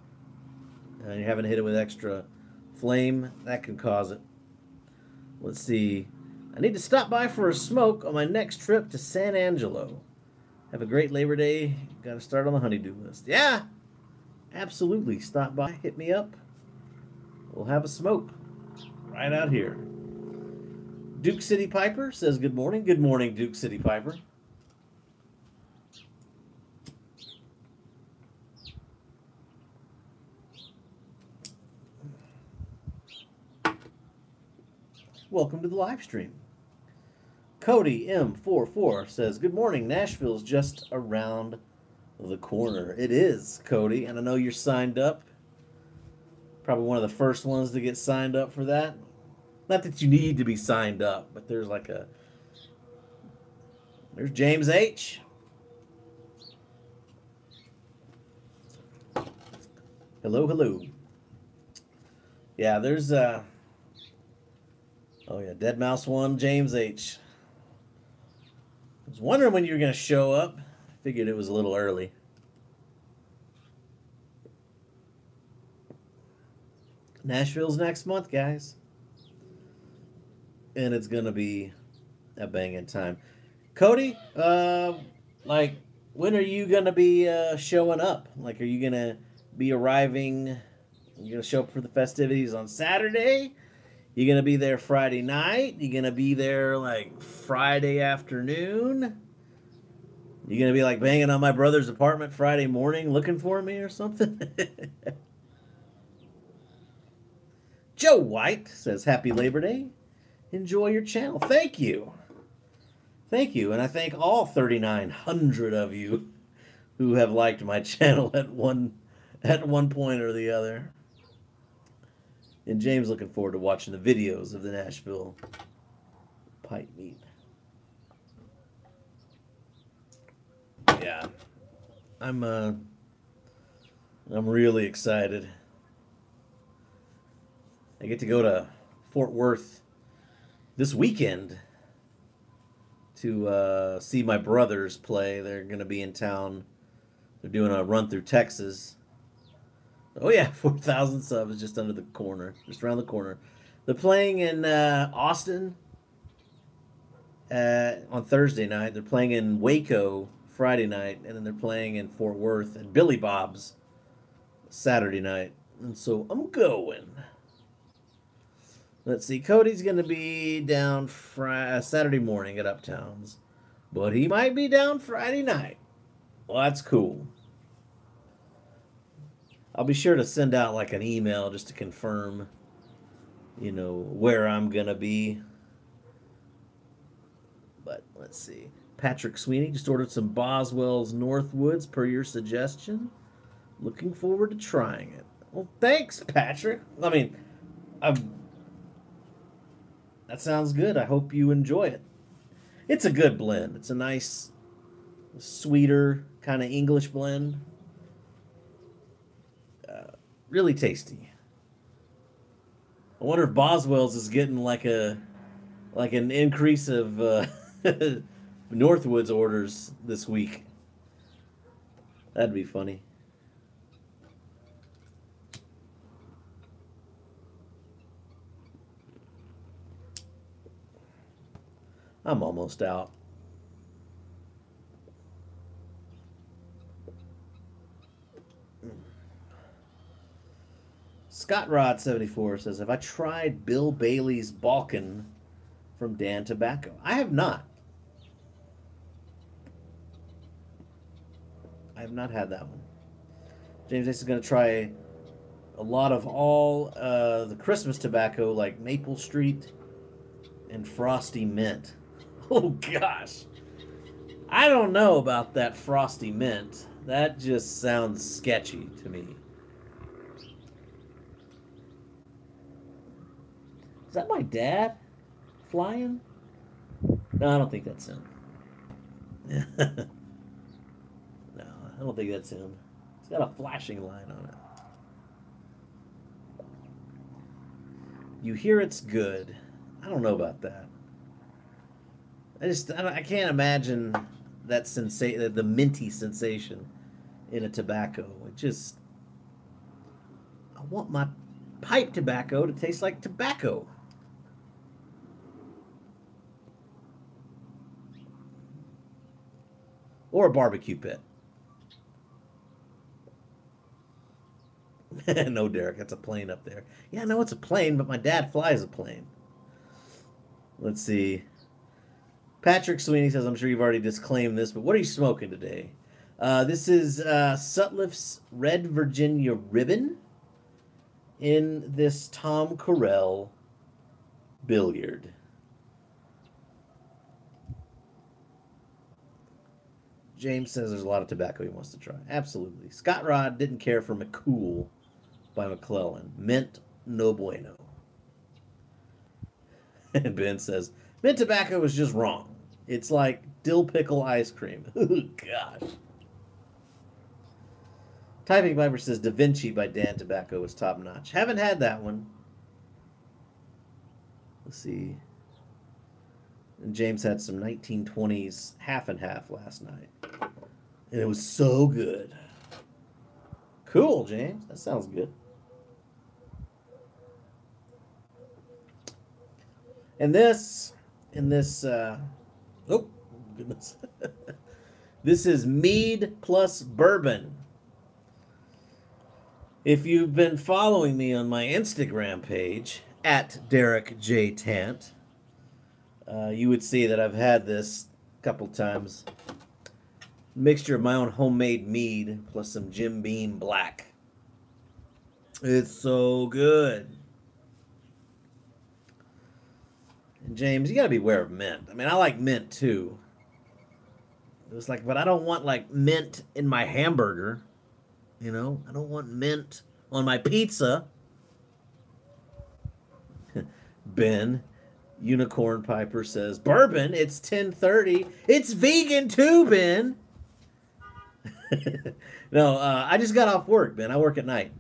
flame, that can cause it. Let's see. I need to stop by for a smoke on my next trip to San Angelo. Have a great Labor Day. Got to start on the honeydew list. Yeah, absolutely. Stop by, hit me up. We'll have a smoke right out here. Duke City Piper says good morning. Good morning, Duke City Piper. Welcome to the live stream. Cody M44 says, good morning. Nashville's just around the corner. It is, Cody, and I know you're signed up. Probably one of the first ones to get signed up for that. Not that you need to be signed up, but there's James H. Hello. Yeah, there's oh yeah, Dead Mouse 1, James H. I was wondering when you were going to show up. Figured it was a little early. Nashville's next month, guys. And it's going to be a banging time. Cody, like, when are you going to be showing up? Like, are you going to be arriving? Are you going to show up for the festivities on Saturday? You gonna be there Friday night? You gonna be there like Friday afternoon? You gonna be like banging on my brother's apartment Friday morning looking for me or something? Joe White says, Happy Labor Day. Enjoy your channel. Thank you. Thank you. And I thank all 3,900 of you who have liked my channel at one point or the other. And James looking forward to watching the videos of the Nashville pipe meat. Yeah. I'm really excited. I get to go to Fort Worth this weekend to see my brothers play. They're going to be in town. They're doing a run through Texas. Oh yeah, 4,000 subs just under the corner, just around the corner. They're playing in Austin on Thursday night. They're playing in Waco Friday night, and then they're playing in Fort Worth at Billy Bob's Saturday night. And so I'm going. Let's see, Cody's going to be down Saturday morning at Uptowns, but he might be down Friday night. Well, that's cool. I'll be sure to send out like an email just to confirm, you know, where I'm going to be. But let's see. Patrick Sweeney just ordered some Boswell's Northwoods per your suggestion. Looking forward to trying it. Well, thanks, Patrick. I mean, that sounds good. I hope you enjoy it. It's a good blend. It's a nice, sweeter, kind of English blend. Really tasty. I wonder if Boswell's is getting like an increase of Northwoods orders this week. That'd be funny. I'm almost out. Scott Rod 74 says, have I tried Bill Bailey's Balkan from Dan Tobacco? I have not. I have not had that one. James is going to try a lot of all the Christmas tobacco like Maple Street and Frosty Mint. Oh, gosh. I don't know about that Frosty Mint. That just sounds sketchy to me. Is that my dad flying? No, I don't think that's him. No, I don't think that's him. It's got a flashing line on it. You hear it's good. I don't know about that. I can't imagine that the minty sensation in a tobacco. I want my pipe tobacco to taste like tobacco. Or a barbecue pit. No, Derek, that's a plane up there. Yeah, I know it's a plane, but my dad flies a plane. Let's see. Patrick Sweeney says, I'm sure you've already disclaimed this, but what are you smoking today? This is Sutliff's Red Virginia Ribbon in this Tom Correll Billiard. James says there's a lot of tobacco he wants to try. Absolutely. Scott Rod didn't care for McCool by McClellan. Mint no bueno. And Ben says, mint tobacco is just wrong. It's like dill pickle ice cream. Oh, gosh. Typing Viper says Da Vinci by Dan Tobacco is top notch. Haven't had that one. Let's see. And James had some 1920s half and half last night. And it was so good. Cool, James. That sounds good. And this, oh, goodness. This is Mead plus bourbon. If you've been following me on my Instagram page, at Derek J. Tant. You would see that I've had this a couple times. Mixture of my own homemade mead plus some Jim Beam Black. It's so good. And James, you gotta beware of mint. I mean, I like mint too. It's like, but I don't want like mint in my hamburger. You know, I don't want mint on my pizza. Ben, Unicorn Piper says, bourbon, it's 10:30. It's vegan too, Ben. No, I just got off work, Ben. I work at night.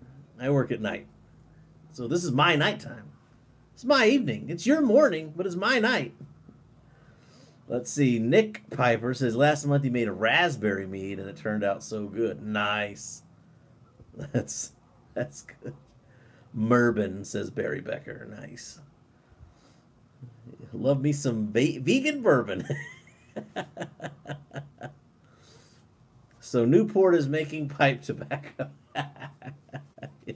So this is my nighttime. It's my evening. It's your morning, but it's my night. Let's see. Nick Piper says, last month he made a raspberry mead and it turned out so good. Nice. That's good. Merbin, says Barry Becker. Nice. Love me some vegan bourbon. So Newport is making pipe tobacco. Yeah.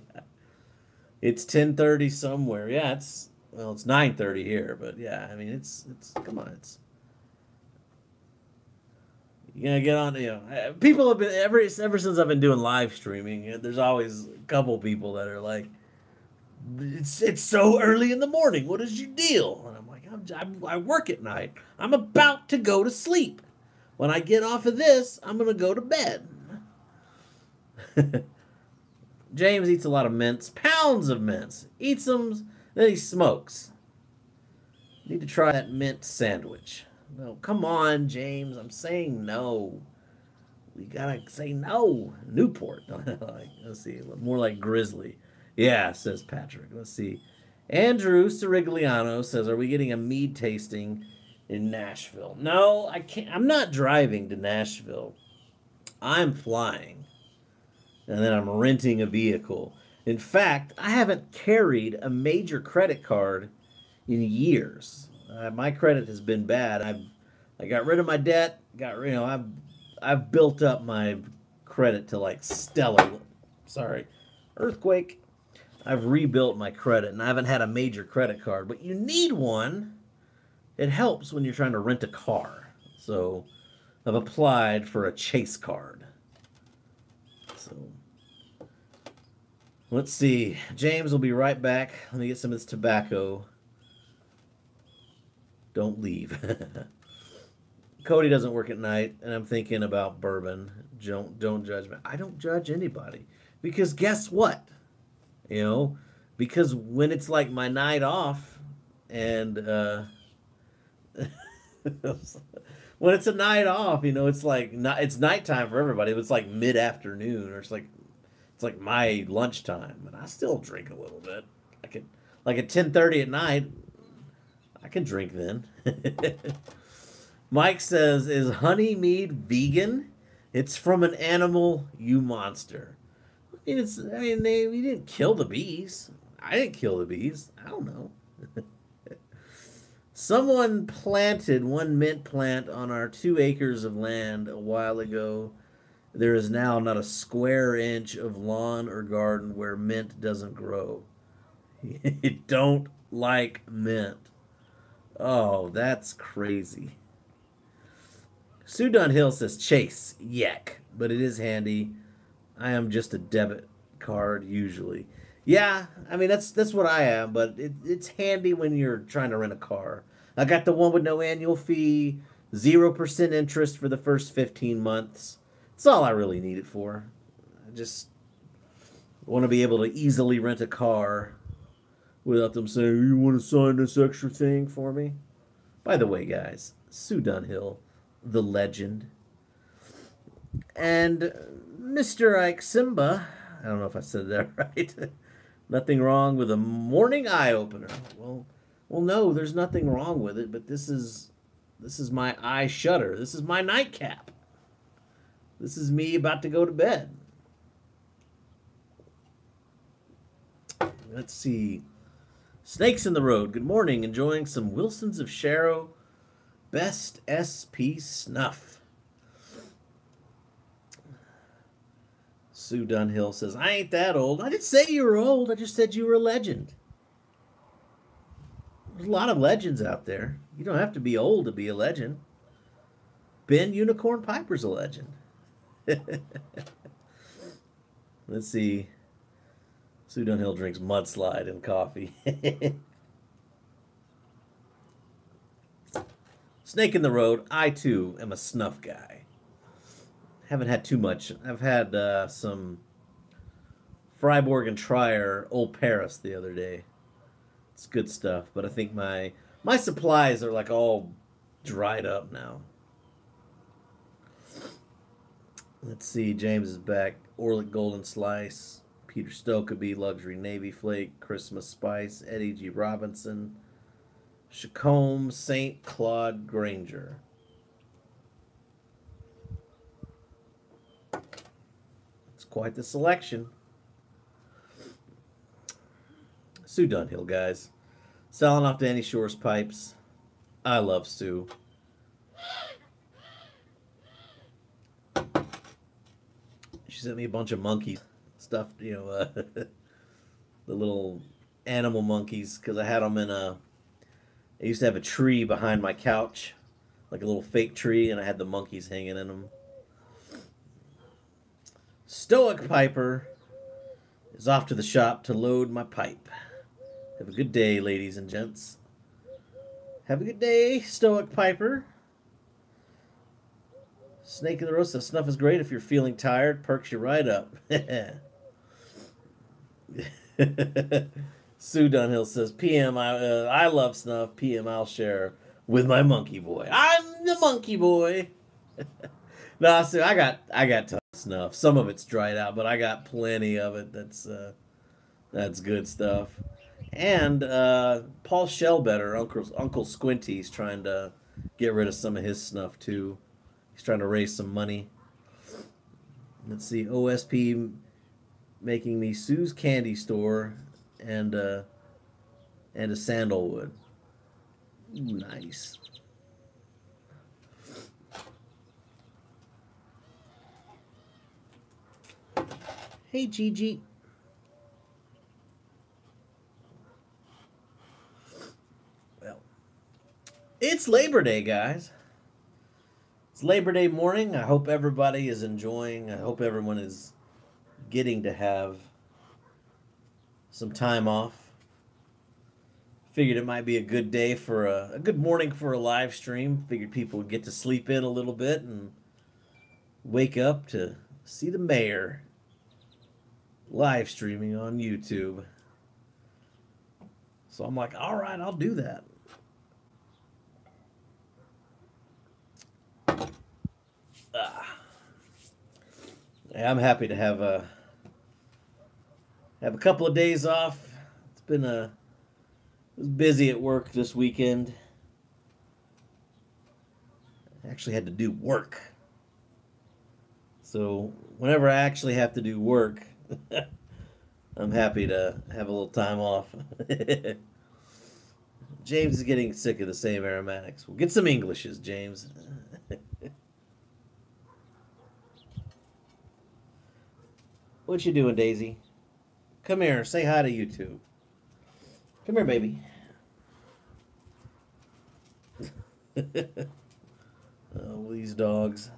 It's 10:30 somewhere. Yeah, it's 9:30 here, but yeah, I mean it's come on, it's you gotta get on. People have been ever since I've been doing live streaming. There's always a couple people that are like, it's so early in the morning. What is your deal? And I'm like, I work at night. I'm about to go to sleep. When I get off of this, I'm gonna go to bed. James eats a lot of mints, pounds of mints. Eats them, then he smokes. Need to try that mint sandwich. No, come on, James. I'm saying no. We gotta say no. Newport. Let's see. More like Grizzly. Yeah, says Patrick. Let's see. Andrew Sirigliano says, are we getting a mead tasting in Nashville? No, I can't. I'm not driving to Nashville. I'm flying. And then I'm renting a vehicle. In fact, I haven't carried a major credit card in years. My credit has been bad. I got rid of my debt. I've built up my credit to like stellar. Sorry, earthquake. I've rebuilt my credit, and I haven't had a major credit card. But you need one. It helps when you're trying to rent a car. So I've applied for a Chase card. So let's see. James will be right back. Let me get some of this tobacco. Don't leave. Cody doesn't work at night, and I'm thinking about bourbon. Don't judge me. I don't judge anybody. Because guess what? Because when it's like my night off, and when it's a night off, it's like it's nighttime for everybody. But it's like mid-afternoon, or it's like my lunchtime, and I still drink a little bit. I could, like at 10:30 at night, I can drink then. Mike says, is honey mead vegan? It's from an animal, you monster. We didn't kill the bees. I didn't kill the bees. I don't know. Someone planted one mint plant on our 2 acres of land a while ago. There is now not a square inch of lawn or garden where mint doesn't grow. You don't like mint. Oh, that's crazy. Sue Dunhill says Chase, yuck, but it is handy. I am just a debit card usually. Yeah, I mean that's what I am, but it's handy when you're trying to rent a car. I got the one with no annual fee, 0% interest for the first 15 months. That's all I really need it for. I just want to be able to easily rent a car without them saying, you want to sign this extra thing for me? By the way, guys, Sue Dunhill, the legend. And Mr. Ike Simba, I don't know if I said that right. Nothing wrong with a morning eye opener. Well, no, there's nothing wrong with it, but this is my eye shutter. This is my nightcap. This is me about to go to bed. Let's see. Snakes in the Road. Good morning. Enjoying some Wilsons of Sharrow Best SP Snuff. Sue Dunhill says, I ain't that old. I didn't say you were old. I just said you were a legend. There's a lot of legends out there. You don't have to be old to be a legend. Ben Unicorn Piper's a legend. Let's see. Sue Dunhill drinks mudslide and coffee. Snake in the Road. I, too, am a snuff guy. Haven't had too much. I've had some Freiburg and Trier Old Paris the other day. It's good stuff, but I think my supplies are like all dried up now. Let's see. James is back. Orlick Golden Slice. Peter Stokeby, Luxury Navy Flake, Christmas Spice, Eddie G. Robinson, Chacombe, St. Claude Granger. It's quite the selection. Sue Dunhill, guys. Selling off Danny Shore's pipes. I love Sue. She sent me a bunch of monkeys. Stuffed, the little animal monkeys, because I had them I used to have a tree behind my couch, like a little fake tree, and I had the monkeys hanging in them. Stoic Piper is off to the shop to load my pipe. Have a good day, ladies and gents. Have a good day, Stoic Piper. Snake in the Road says snuff is great if you're feeling tired, perks you right up. Sue Dunhill says, PM, I love snuff. PM, I'll share with my monkey boy. I'm the monkey boy. No, Sue, I got tons of snuff. Some of it's dried out, but I got plenty of it. That's good stuff. And Paul Shellbetter, Uncle Squinty's trying to get rid of some of his snuff too. He's trying to raise some money. Let's see, OSP making me Sue's Candy Store and a sandalwood. Ooh, nice. Hey, Gigi. Well, it's Labor Day, guys. It's Labor Day morning. I hope everybody is enjoying. I hope everyone is getting to have some time off. Figured it might be a good day for a good morning for a live stream. Figured people would get to sleep in a little bit and wake up to see the mayor live streaming on YouTube. So I'm like, all right, I'll do that. I'm happy to have a couple of days off. I was busy at work this weekend. I actually had to do work. So whenever I actually have to do work, I'm happy to have a little time off. James is getting sick of the same aromatics. We'll get some Englishes, James. What you doing, Daisy? Come here. Say hi to YouTube. Come here, baby. Oh, these dogs.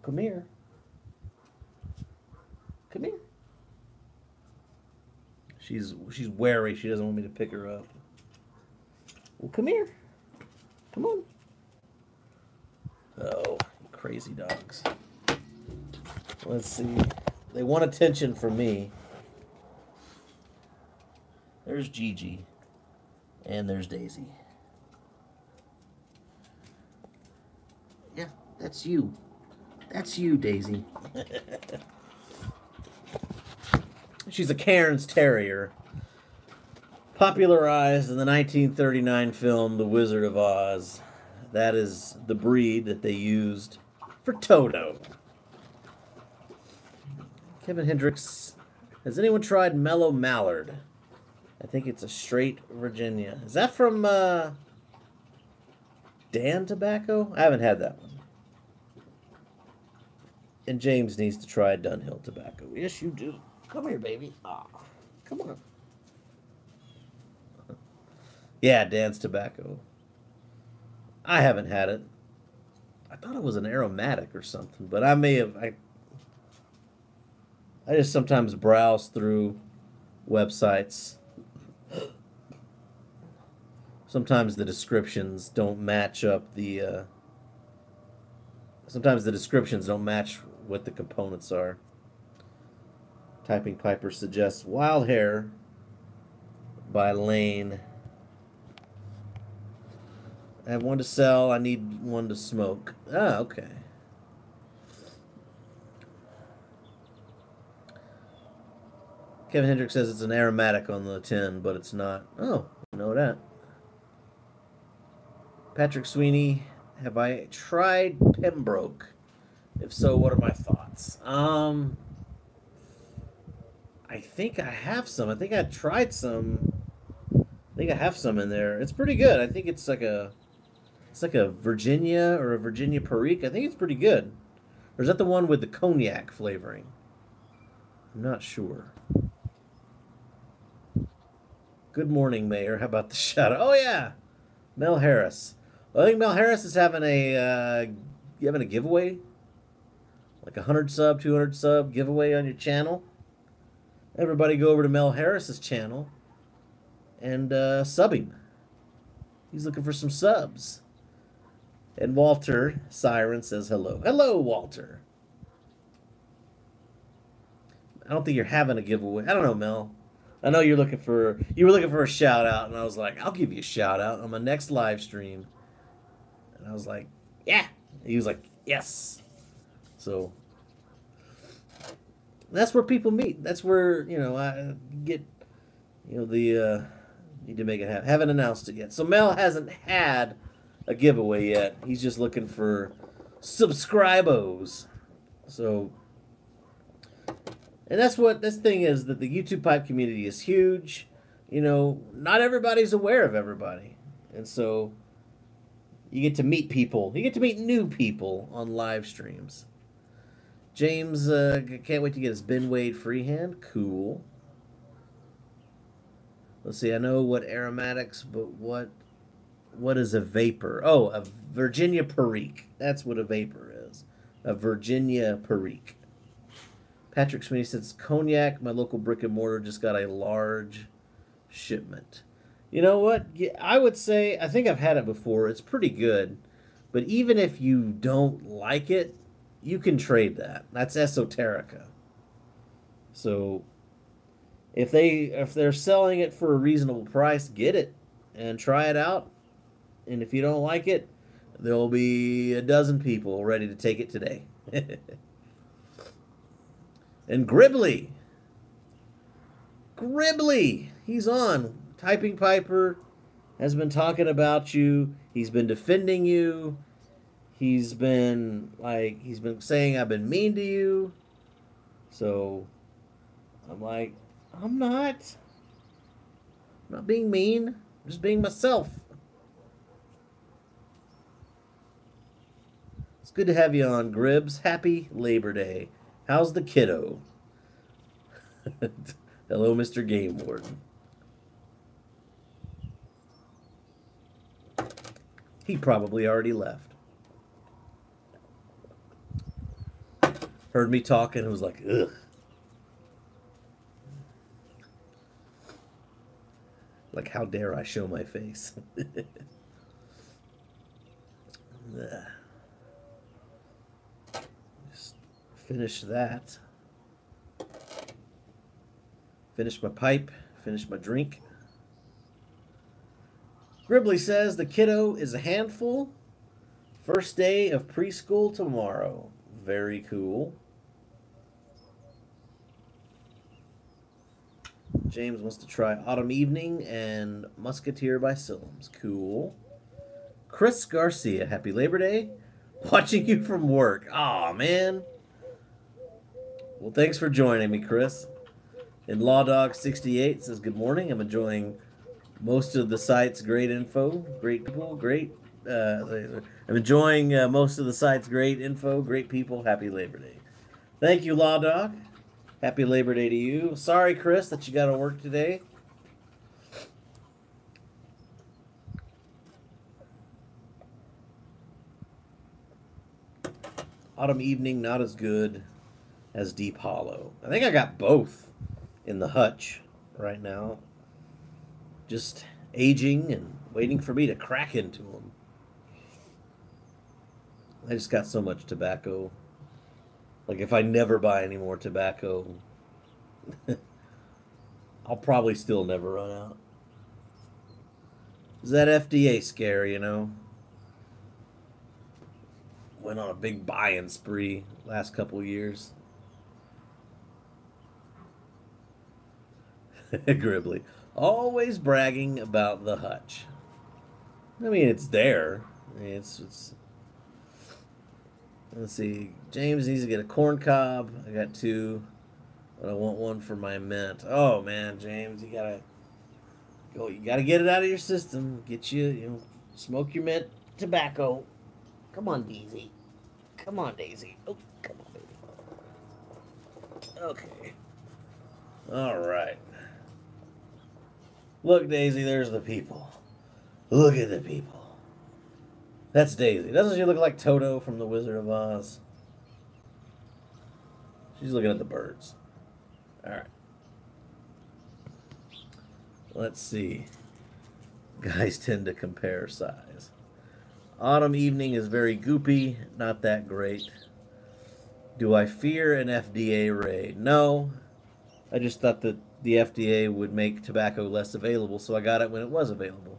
Come here. Come here. She's wary. She doesn't want me to pick her up. Well, come here. Come on. Oh, crazy dogs. Let's see. They want attention from me. There's Gigi. And there's Daisy. Yeah, that's you. That's you, Daisy. She's a Cairns Terrier. Popularized in the 1939 film The Wizard of Oz. That is the breed that they used for Toto. Kevin Hendricks. Has anyone tried Mellow Mallard? I think it's a straight Virginia. Is that from Dan Tobacco? I haven't had that one. And James needs to try Dunhill Tobacco. Yes, you do. Come here, baby. Ah, come on. Yeah, Dan's Tobacco. I haven't had it. I thought it was an aromatic or something, but I may have. I just sometimes browse through websites. Sometimes the descriptions don't match up the. Sometimes the descriptions don't match what the components are. Typing Piper suggests Wild Hair by Lane. I have one to sell. I need one to smoke. Ah, okay. Kevin Hendricks says it's an aromatic on the tin, but it's not. Oh, I know that. Patrick Sweeney, have I tried Pembroke? If so, what are my thoughts? I think I have some. I think I tried some. I think I have some in there. It's pretty good. I think it's like a Virginia or a Virginia Perique. I think it's pretty good. Or is that the one with the cognac flavoring? I'm not sure. Good morning, Mayor. How about the shout out? Oh yeah, Mel Harris. Well, I think Mel Harris is having a giveaway, like 100 sub, 200 sub giveaway on your channel. Everybody go over to Mel Harris's channel and sub him. He's looking for some subs. And Walter Siren says hello. Hello, Walter. I don't think you're having a giveaway. I don't know, Mel. I know you were looking for a shout out, and I was like, I'll give you a shout out on my next live stream. And I was like, yeah. And he was like, yes. So that's where people meet. That's where, I get, the need to make it happen. Haven't announced it yet. So Mel hasn't had a giveaway yet. He's just looking for subscribos. So, and this thing is that the YouTube pipe community is huge. Not everybody's aware of everybody. And so you get to meet people. You get to meet new people on live streams. James can't wait to get his Ben Wade freehand. Cool. Let's see. I know what aromatics, but what is a vapor? Oh, a Virginia Perique. That's what a vapor is. A Virginia Perique. Patrick Sweeney says cognac. My local brick and mortar just got a large shipment. You know what? I would say, I think I've had it before. It's pretty good. But even if you don't like it, you can trade that. That's esoterica. So if they're selling it for a reasonable price, get it and try it out. And if you don't like it, there'll be a dozen people ready to take it today. And Gribbly, he's on. Typing Piper has been talking about you. He's been defending you. He's been saying I've been mean to you. So I'm like, I'm not being mean. I'm just being myself. It's good to have you on, Gribbs. Happy Labor Day. How's the kiddo? Hello, Mr. Game Warden. He probably already left. Heard me talking and was like, ugh. Like, how dare I show my face? Just finish that. Finish my pipe. Finish my drink. Gribbly says the kiddo is a handful. First day of preschool tomorrow. Very cool. James wants to try Autumn Evening and Musketeer by Sillams. Cool. Chris Garcia, happy Labor Day. Watching you from work. Aw, man. Well, thanks for joining me, Chris. And LawDog68 says, good morning. I'm enjoying most of the site's great info. Great people, great. I'm enjoying most of the site's great info. Great people. Happy Labor Day. Thank you, LawDog. Happy Labor Day to you. Sorry, Chris, that you got to work today. Autumn Evening, not as good as Deep Hollow. I think I got both in the hutch right now. Just aging and waiting for me to crack into them. I just got so much tobacco. Like, if I never buy any more tobacco, I'll probably still never run out. Is that FDA scare, you know? Went on a big buy-in spree last couple years. Gribbly. Always bragging about the hutch. I mean, it's there. I mean, it's. Let's see. James needs to get a corn cob. I got two, but I want one for my mint. Oh man, James, you gotta go. You gotta get it out of your system. Get you, smoke your mint tobacco. Come on, Daisy. Come on, Daisy. Oh, come on, baby. Okay. All right. Look, Daisy, there's the people. Look at the people. That's Daisy. Doesn't she look like Toto from The Wizard of Oz? She's looking at the birds. All right. Let's see. Guys tend to compare size. Autumn Evening is very goopy, not that great. Do I fear an FDA raid? No. I just thought that the FDA would make tobacco less available, so I got it when it was available.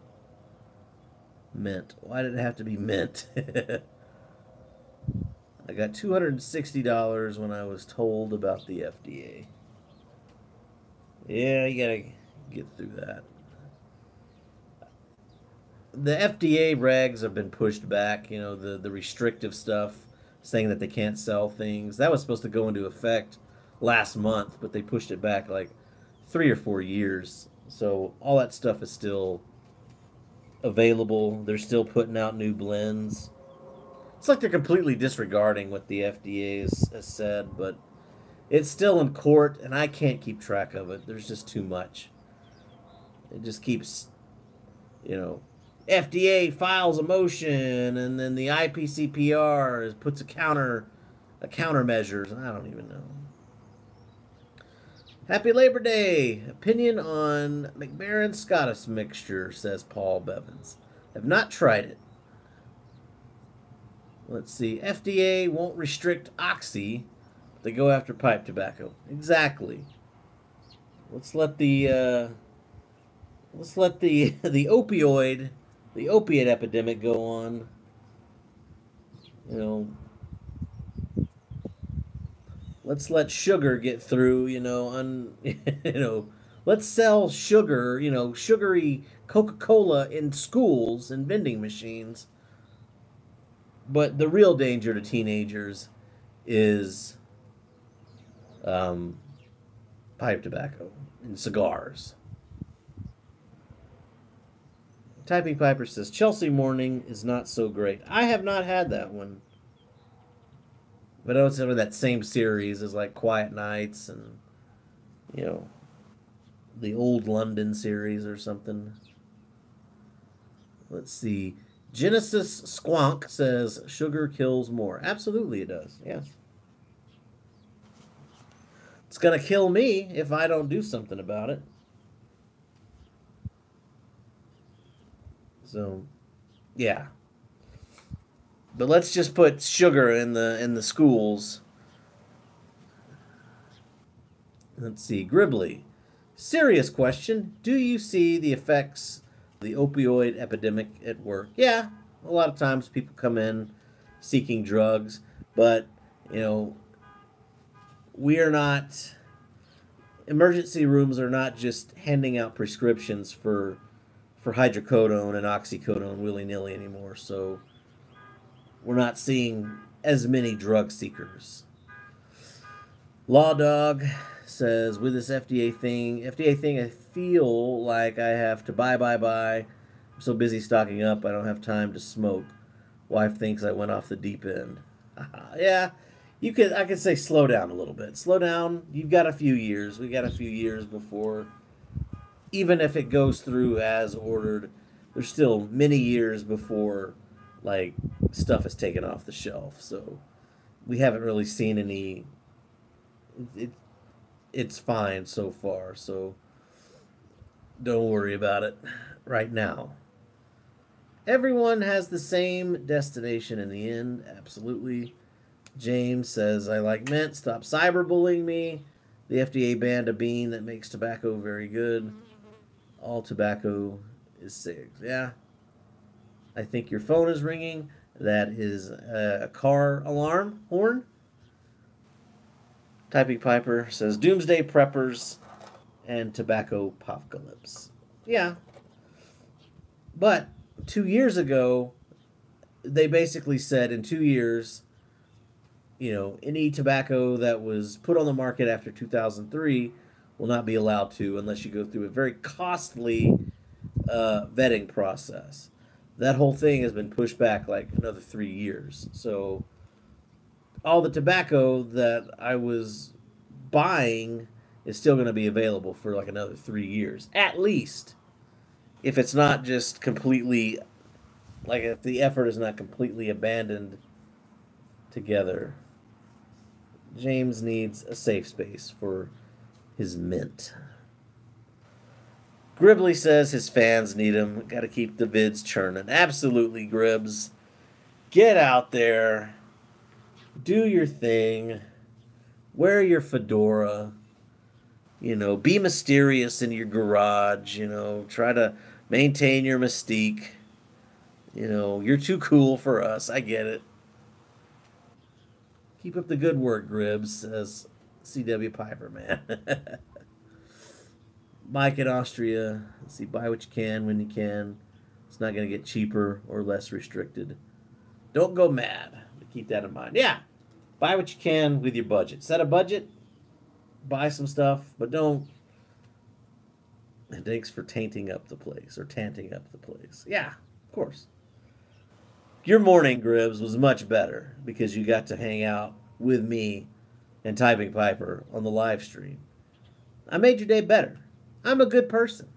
Mint. Why did it have to be mint? I got $260 when I was told about the FDA. Yeah, you gotta get through that. The FDA regs have been pushed back, the restrictive stuff, saying that they can't sell things. That was supposed to go into effect last month, but they pushed it back like 3 or 4 years. So all that stuff is still available. They're still putting out new blends. It's like they're completely disregarding what the FDA has said, but it's still in court, and I can't keep track of it. There's just too much. It just keeps, FDA files a motion, and then the IPCPR puts a countermeasures, and I don't even know. Happy Labor Day! Opinion on McBaron Scottish mixture, says Paul Bevins. Have not tried it. Let's see. FDA won't restrict oxy. They go after pipe tobacco. Exactly. Let's let the the opiate epidemic go on. Let's let sugar get through, let's sell sugar, sugary Coca-Cola in schools and vending machines. But the real danger to teenagers is pipe tobacco and cigars. Typing Piper says, Chelsea Morning is not so great. I have not had that one. But I was in that same series as like Quiet Nights and, the Old London series or something. Let's see. Genesis Squonk says, sugar kills more. Absolutely it does, yes. It's going to kill me if I don't do something about it. So, yeah. But let's just put sugar in the schools. Let's see. Gribbly. Serious question. Do you see the effects of the opioid epidemic at work? Yeah. A lot of times people come in seeking drugs, but, we are not... Emergency rooms are not just handing out prescriptions for hydrocodone and oxycodone willy-nilly anymore, so we're not seeing as many drug seekers. Law Dog says, with this FDA thing, I feel like I have to buy. I'm so busy stocking up, I don't have time to smoke. Wife thinks I went off the deep end. Yeah, I could say slow down a little bit. Slow down. You've got a few years. We got a few years before, even if it goes through as ordered, there's still many years before, like, stuff is taken off the shelf. So we haven't really seen any. It, it's fine so far, so don't worry about it right now. Everyone has the same destination in the end, absolutely. James says, I like mint. Stop cyberbullying me. The FDA banned a bean that makes tobacco very good. All tobacco is cigs. Yeah. I think your phone is ringing. That is a car alarm horn. Typing Piper says, Doomsday Preppers and Tobacco Apocalypse. Yeah. But 2 years ago, they basically said in 2 years, any tobacco that was put on the market after 2003 will not be allowed to unless you go through a very costly vetting process. That whole thing has been pushed back like another 3 years. So all the tobacco that I was buying is still going to be available for like another 3 years, at least. If it's not just completely, like if the effort is not completely abandoned together. James needs a safe space for his mint. Gribbly says his fans need him. Got to keep the vids churning. Absolutely, Gribbs. Get out there. Do your thing. Wear your fedora. Be mysterious in your garage. Try to maintain your mystique. You're too cool for us. I get it. Keep up the good work, Gribbs, says C.W. Piper, man. Mike in Austria. Let's see, buy what you can when you can. It's not going to get cheaper or less restricted. Don't go mad. Keep that in mind. Yeah, buy what you can with your budget. Set a budget, buy some stuff, but don't. And thanks for tainting up the place or tanting up the place. Yeah, of course. Your morning, Gribbs, was much better because you got to hang out with me and Typing Piper on the live stream. I made your day better. I'm a good person.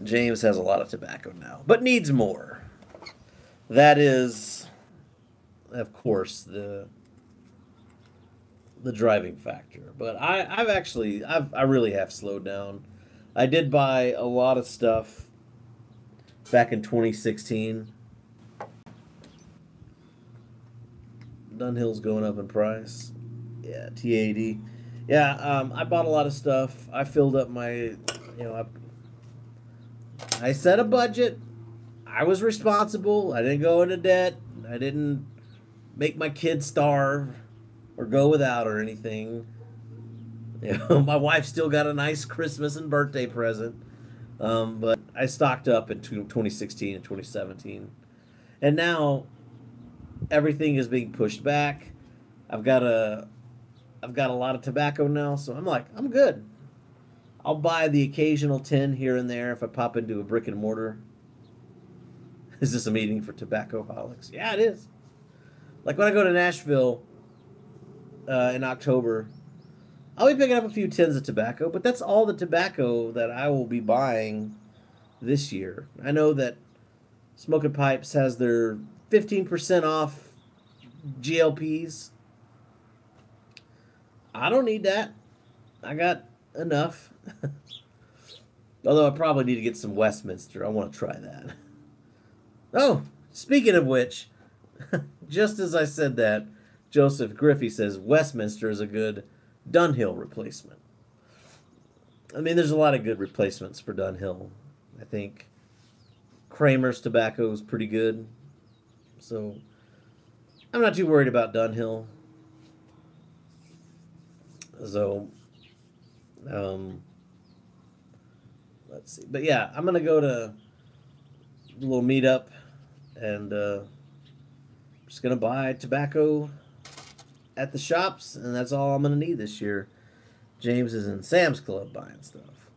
James has a lot of tobacco now, but needs more. That is, of course, the driving factor. But I really have slowed down. I did buy a lot of stuff back in 2016. Dunhill's going up in price. Yeah, TAD. Yeah, I bought a lot of stuff. I filled up my, I set a budget. I was responsible. I didn't go into debt. I didn't make my kids starve or go without or anything. My wife still got a nice Christmas and birthday present. But I stocked up in 2016 and 2017. And now everything is being pushed back. I've got a lot of tobacco now, so I'm like, I'm good. I'll buy the occasional 10 here and there if I pop into a brick and mortar. Is this a meeting for tobacco-holics? Yeah, it is. Like when I go to Nashville in October, I'll be picking up a few tins of tobacco, but that's all the tobacco that I will be buying this year. I know that Smoking Pipes has their 15% off GLPs. I don't need that. I got enough. Although I probably need to get some Westminster. I want to try that. Oh, speaking of which, just as I said that, Joseph Griffey says Westminster is a good Dunhill replacement. I mean, there's a lot of good replacements for Dunhill. I think Kramer's tobacco is pretty good. So I'm not too worried about Dunhill. So, let's see. But yeah, I'm going to go to a little meetup and just going to buy tobacco at the shops, and that's all I'm going to need this year. James is in Sam's Club buying stuff.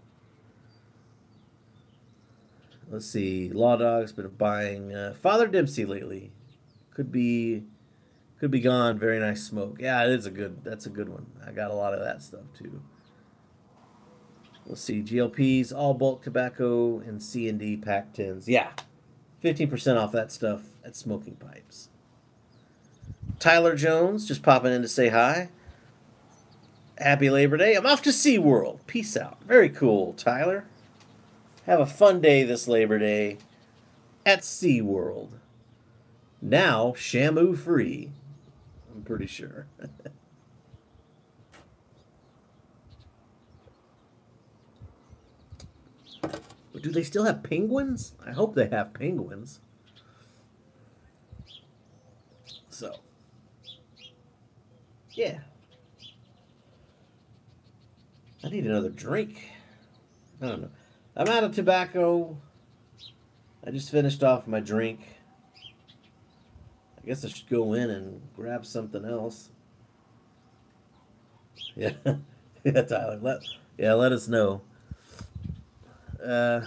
Let's see. Law Dog's been buying Father Dempsey lately. Could be gone. Very nice smoke. Yeah, that's a good one. I got a lot of that stuff too. Let's see. GLPs, all bulk tobacco, and C&D pack tins. Yeah. 15% off that stuff at Smoking Pipes. Tyler Jones just popping in to say hi. Happy Labor Day. I'm off to SeaWorld. Peace out. Very cool, Tyler. Have a fun day this Labor Day at SeaWorld. Now, Shamu free. I'm pretty sure. But do they still have penguins? I hope they have penguins. So, yeah. I need another drink. I don't know. I'm out of tobacco. I just finished off my drink. I guess I should go in and grab something else. Yeah, yeah, Tyler. Let us know. Uh,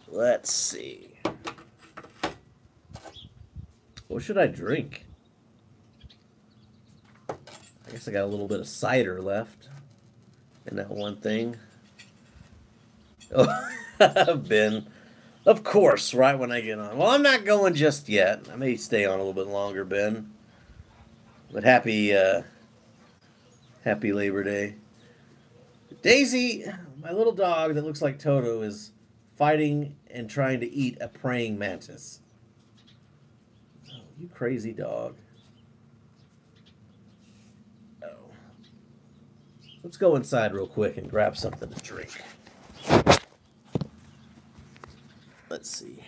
let's see. What should I drink? I guess I got a little bit of cider left in that one thing. Oh, Ben. Of course, right when I get on. Well, I'm not going just yet. I may stay on a little bit longer, Ben. But happy Labor Day. Daisy, my little dog that looks like Toto, is fighting and trying to eat a praying mantis. Oh, you crazy dog. Oh. Let's go inside real quick and grab something to drink. Let's see.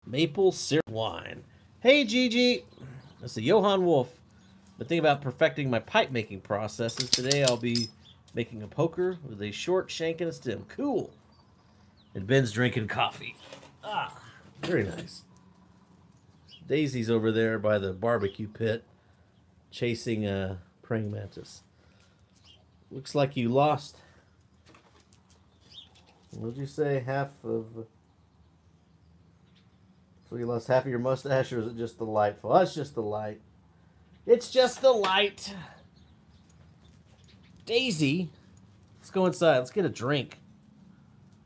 Maple syrup wine. Hey, Gigi. That's a Johann Wolf. But think about perfecting my pipe making processes. Today I'll be making a poker with a short shank and a stem. Cool. And Ben's drinking coffee. Ah, very nice. Daisy's over there by the barbecue pit chasing a praying mantis. Looks like you lost. What did you say? Half of. So you lost half of your mustache, or is it just the light? Well, that's just the light. It's just the light. Daisy, let's go inside. Let's get a drink.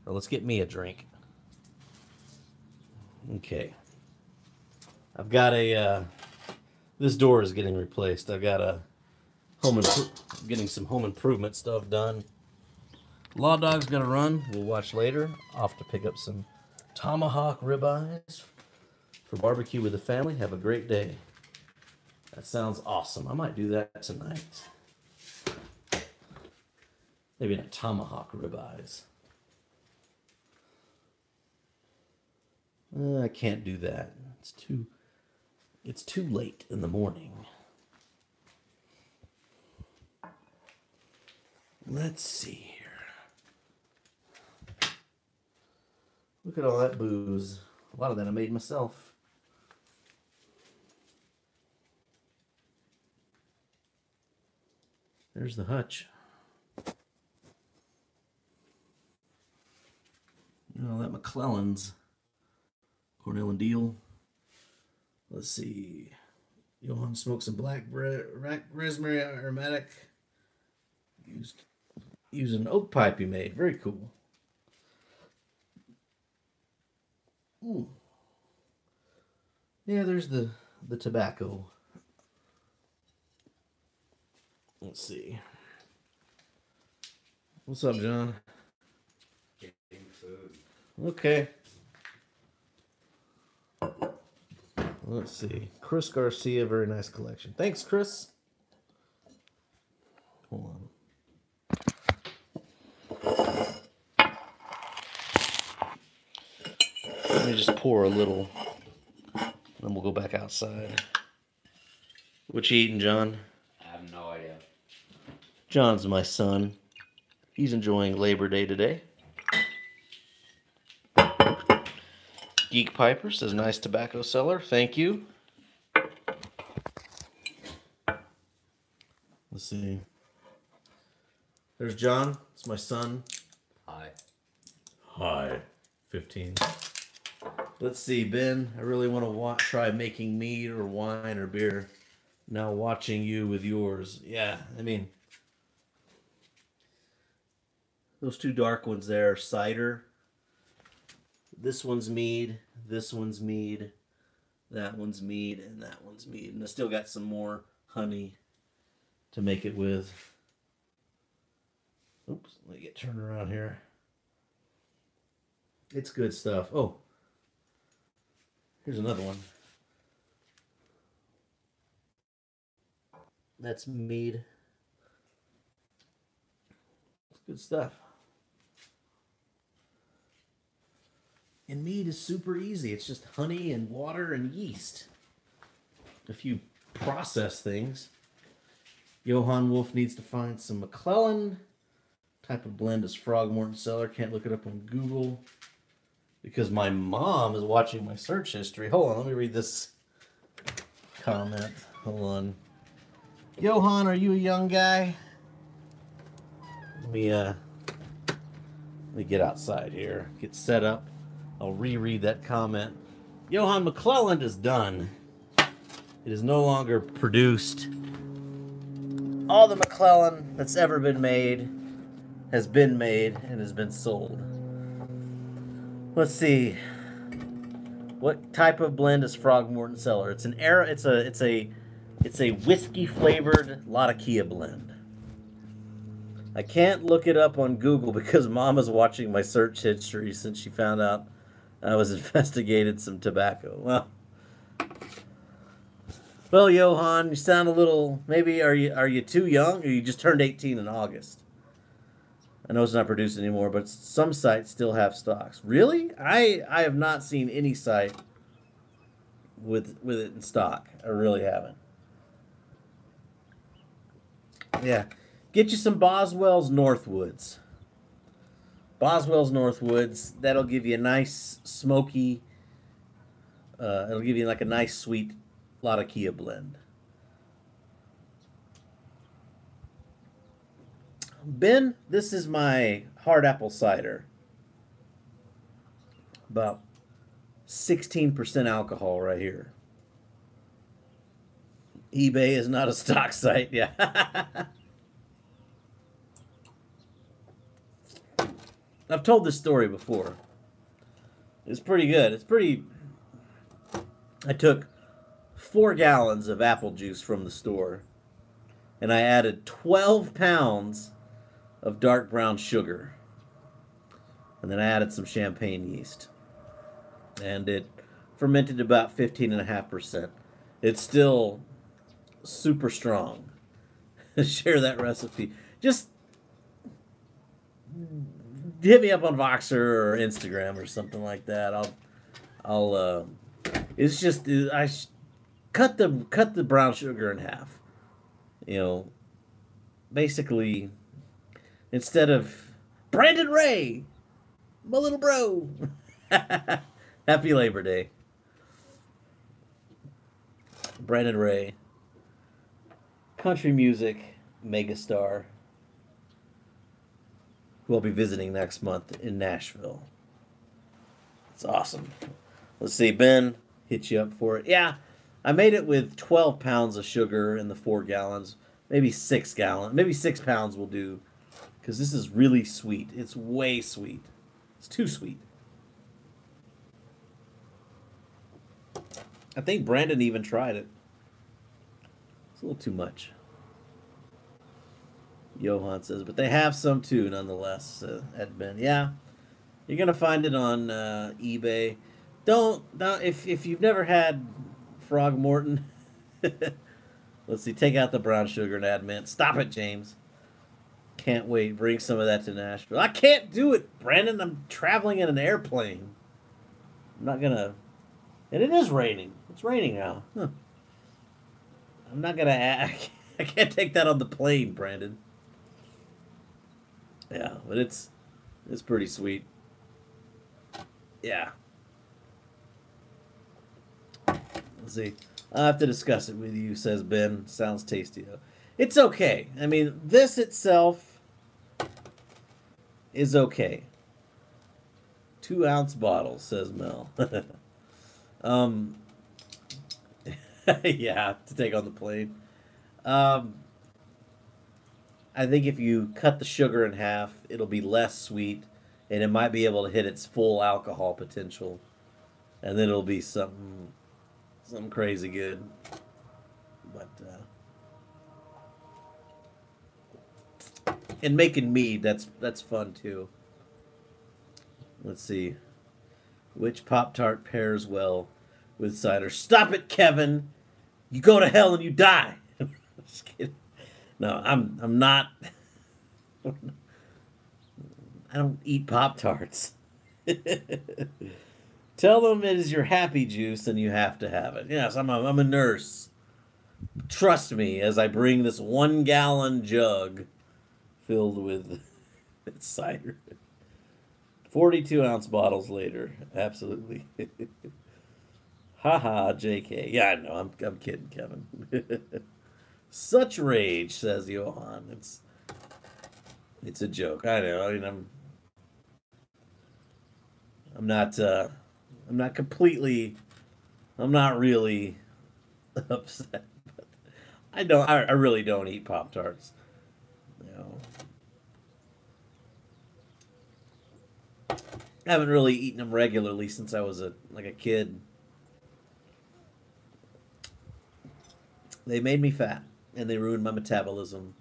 Or let's get me a drink. Okay. I've got a. This door is getting replaced. I've got a getting some home improvement stuff done. Law Dog's gonna run. We'll watch later. Off to pick up some tomahawk ribeyes for barbecue with the family. Have a great day. That sounds awesome. I might do that tonight. Maybe not tomahawk ribeyes. I can't do that. It's too late in the morning. Let's see here. Look at all that booze. A lot of that I made myself. There's the hutch. Oh, that McClellan's. Cornell and Deal. Let's see. Johann smoked some black raspberry aromatic. Used an oak pipe he made. Very cool. Ooh. Yeah, there's the tobacco. Let's see. What's up, John? Getting food. Okay. Let's see. Chris Garcia, very nice collection. Thanks, Chris. Hold on. Let me just pour a little. Then we'll go back outside. What you eating, John? I have no idea. John's my son. He's enjoying Labor Day today. Geek Piper says, nice tobacco seller. Thank you. Let's see. There's John. It's my son. Hi. Hi. 15. Let's see, Ben. I really want to try making mead or wine or beer. Now watching you with yours. Yeah, I mean, Those two dark ones there are cider. This one's mead. This one's mead. That one's mead, and that one's mead. And I still got some more honey to make it with. Oops, let me get turned around here. It's good stuff. Oh, here's another one. That's mead. It's good stuff. And mead is super easy. It's just honey and water and yeast. A few process things. Johann Wolf needs to find some McClellan. Type of blend is Frogmorton Cellar. Can't look it up on Google because my mom is watching my search history. Hold on, let me read this comment. Hold on. Johann, are you a young guy? Let me get outside here. Get set up. I'll reread that comment. Johann, McClelland is done. It is no longer produced. All the McClellan that's ever been made has been made and has been sold. Let's see. What type of blend is Frogmorton Cellar? It's a whiskey flavored Latakia blend. I can't look it up on Google because Mama's watching my search history since she found out I was investigating some tobacco. Well, Johann, you sound a little. Maybe are you too young, or you just turned 18 in August? I know it's not produced anymore, but some sites still have stocks. Really? I have not seen any site with it in stock. I really haven't. Yeah, get you some Boswell's Northwoods. Boswell's Northwoods. That'll give you a nice smoky. It'll give you like a nice sweet Latakia blend. Ben, this is my hard apple cider. About 16% alcohol right here. eBay is not a stock site, yeah. I've told this story before. It's pretty good. I took 4 gallons of apple juice from the store, and I added 12 pounds of dark brown sugar. And then I added some champagne yeast. And it fermented about 15.5%. It's still super strong. Share that recipe. Just hit me up on Voxer or Instagram or something like that. It's just cut the brown sugar in half. You know, basically, instead of Brandon Ray, my little bro. Happy Labor Day. Brandon Ray, country music megastar, who I'll be visiting next month in Nashville. It's awesome. Let's see, Ben, hit you up for it. Yeah, I made it with 12 pounds of sugar in the 4 gallons. Maybe 6 gallons. Maybe 6 pounds will do. Because this is really sweet. It's way sweet. It's too sweet. I think Brandon even tried it. It's a little too much. Johann says, but they have some too, nonetheless, at Ben. Yeah, you're gonna find it on eBay. Don't if you've never had Frogmorton. Let's see. Take out the brown sugar and add mint. Stop it, James. Can't wait. Bring some of that to Nashville. I can't do it, Brandon. I'm traveling in an airplane. I'm not gonna. And it is raining. It's raining now. Huh. I'm not gonna. I can't take that on the plane, Brandon. Yeah, but it's pretty sweet. Yeah. Let's see. I'll have to discuss it with you, says Ben. Sounds tasty, though. It's okay. I mean, this itself is okay. 2-ounce bottle, says Mel. Yeah, to take on the plane. I think if you cut the sugar in half, it'll be less sweet, and it might be able to hit its full alcohol potential, and then it'll be something crazy good. But and making mead, that's fun too. Let's see, which Pop-Tart pairs well with cider? Stop it, Kevin! You go to hell and you die. Just kidding. No, I'm not. I don't eat Pop-Tarts. Tell them it is your happy juice and you have to have it. Yes, I'm a nurse. Trust me as I bring this 1 gallon jug filled with cider. 42-ounce bottles later. Absolutely. Haha, JK. Yeah, I know. I'm kidding, Kevin. Such rage, says Johan. It's a joke. I know. I mean, I'm not completely. I'm not really upset. But I really don't eat Pop-Tarts. You know. I haven't really eaten them regularly since I was a kid. They made me fat, and they ruined my metabolism.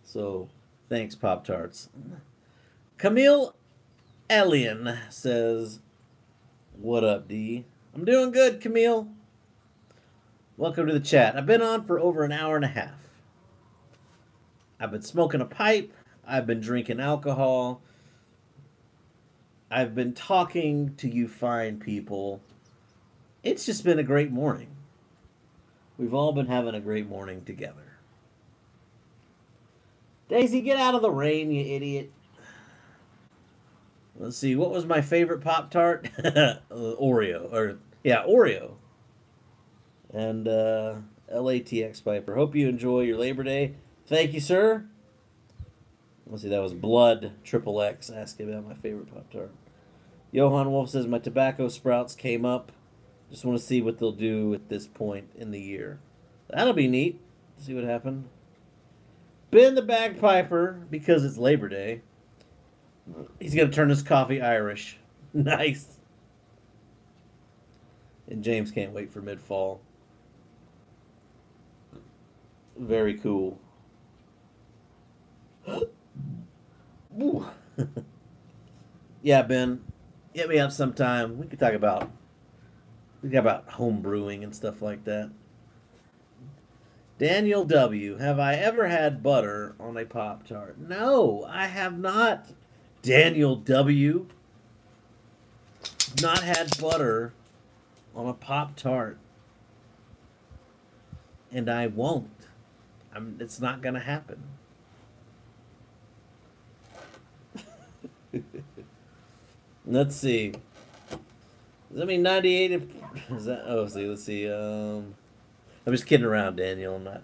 So, thanks, Pop-Tarts. Camille Elian says, what up, D? I'm doing good, Camille. Welcome to the chat. I've been on for over an hour and a half. I've been smoking a pipe. I've been drinking alcohol. I've been talking to you fine people. It's just been a great morning. We've all been having a great morning together. Daisy, get out of the rain, you idiot. Let's see, what was my favorite Pop-Tart? Oreo. Oreo. And LATX Piper. Hope you enjoy your Labor Day. Thank you, sir. Let's see, that was Blood Triple X asking about my favorite Pop-Tart. Johan Wolf says, my tobacco sprouts came up. Just want to see what they'll do at this point in the year. That'll be neat. See what happened. Ben the Bagpiper, because it's Labor Day. He's going to turn his coffee Irish. Nice. And James can't wait for mid-fall. Very cool. Ooh. Yeah, Ben. Hit me up sometime. We could talk about home brewing and stuff like that. Daniel W. Have I ever had butter on a Pop-Tart? No, I have not. Daniel W. Not had butter on a Pop-Tart. And I won't. It's not going to happen. Let's see. Does that mean 98? Is that? Oh, see. Let's see. I'm just kidding around, Daniel. I'm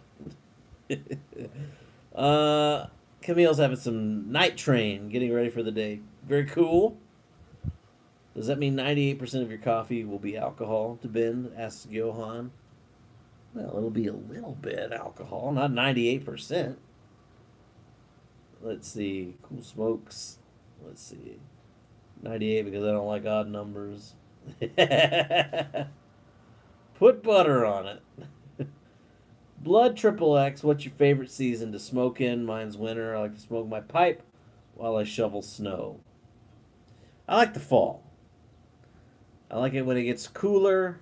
not. Camille's having some night train, getting ready for the day. Very cool. Does that mean 98% of your coffee will be alcohol? To Ben, asks Johan. Well, it'll be a little bit alcohol, not 98%. Let's see. Cool Smokes. Let's see. 98 because I don't like odd numbers. Put butter on it. Blood Triple X, what's your favorite season to smoke in? Mine's winter. I like to smoke my pipe while I shovel snow. I like the fall. I like it when it gets cooler.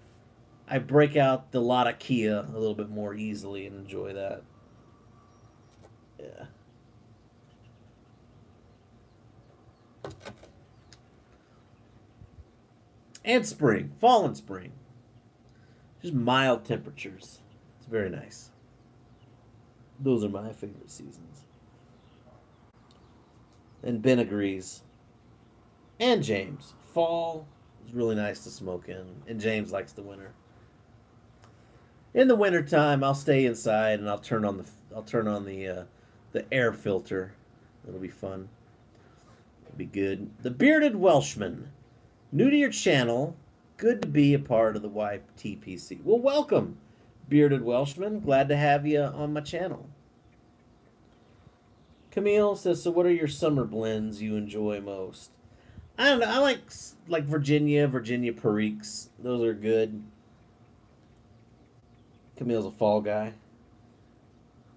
I break out the Latakia a little bit more easily and enjoy that. Yeah. And spring. Fall and spring. Just mild temperatures. It's very nice. Those are my favorite seasons. And Ben agrees. And James. Fall is really nice to smoke in. And James likes the winter. In the wintertime, I'll stay inside and I'll turn on the air filter. It'll be fun. It'll be good. The Bearded Welshman. New to your channel. Good to be a part of the YTPC. Well, welcome, Bearded Welshman. Glad to have you on my channel. Camille says, so what are your summer blends you enjoy most? I don't know. I like Virginia Periques. Those are good. Camille's a fall guy.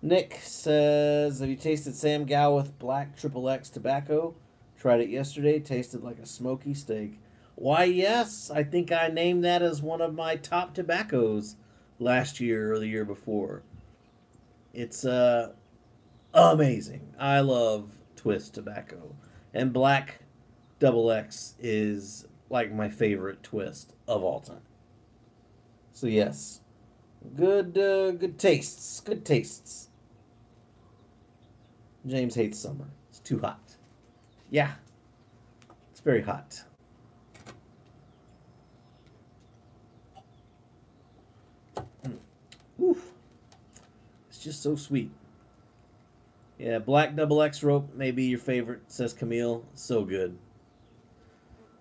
Nick says, have you tasted Sam Gowith Black Triple X tobacco? Tried it yesterday. Tasted like a smoky steak. Why, yes. I think I named that as one of my top tobaccos last year or the year before. It's amazing. I love Twist tobacco. And Black Double X is like my favorite twist of all time. So yes, good tastes. Good tastes. James hates summer. It's too hot. Yeah, it's very hot. Oof. It's just so sweet. Yeah, Black Double X rope may be your favorite, says Camille. So good.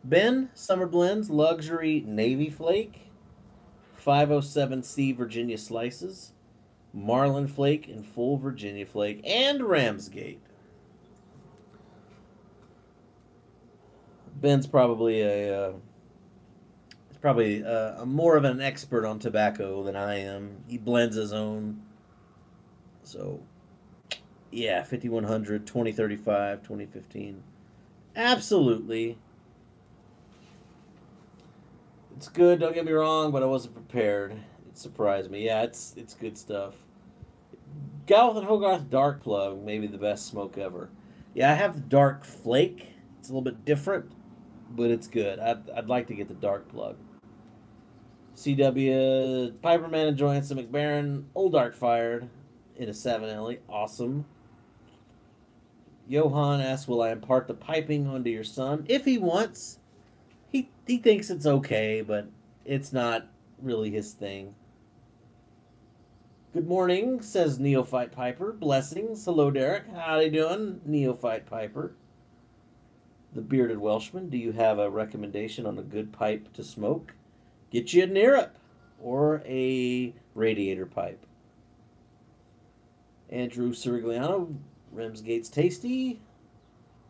Ben, Summer Blends, Luxury Navy Flake, 507C Virginia Slices, Marlin Flake and Full Virginia Flake, and Ramsgate. Ben's probably a more of an expert on tobacco than I am. He blends his own. So, yeah, 5100, 2035, 2015. Absolutely. It's good, don't get me wrong, but I wasn't prepared. It surprised me. Yeah, it's good stuff. Gowth and Hogarth Dark Plug, maybe the best smoke ever. Yeah, I have the Dark Flake. It's a little bit different, but it's good. I'd like to get the Dark Plug. CW, Piperman enjoying some McBaron, Old Dark Fired in a 7 Awesome. Johan asks, will I impart the piping onto your son? If he wants. He thinks it's okay, but it's not really his thing. Good morning, says Neophyte Piper. Blessings. Hello, Derek. How you doing, Neophyte Piper? The Bearded Welshman, do you have a recommendation on a good pipe to smoke? Get you a Nerup or a radiator pipe. Andrew Sirigliano, Ramsgate's tasty.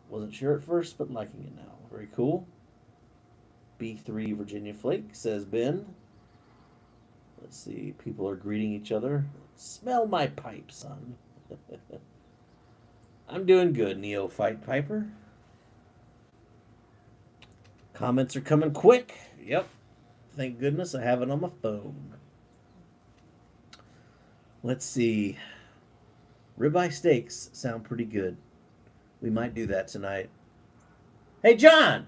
Wasn't sure at first, but liking it now. Very cool. B3 Virginia Flake, says Ben. Let's see, people are greeting each other. Smell my pipe, son. I'm doing good, Neophyte Piper. Comments are coming quick. Yep. Thank goodness I have it on my phone. Let's see. Ribeye steaks sound pretty good. We might do that tonight. Hey, John!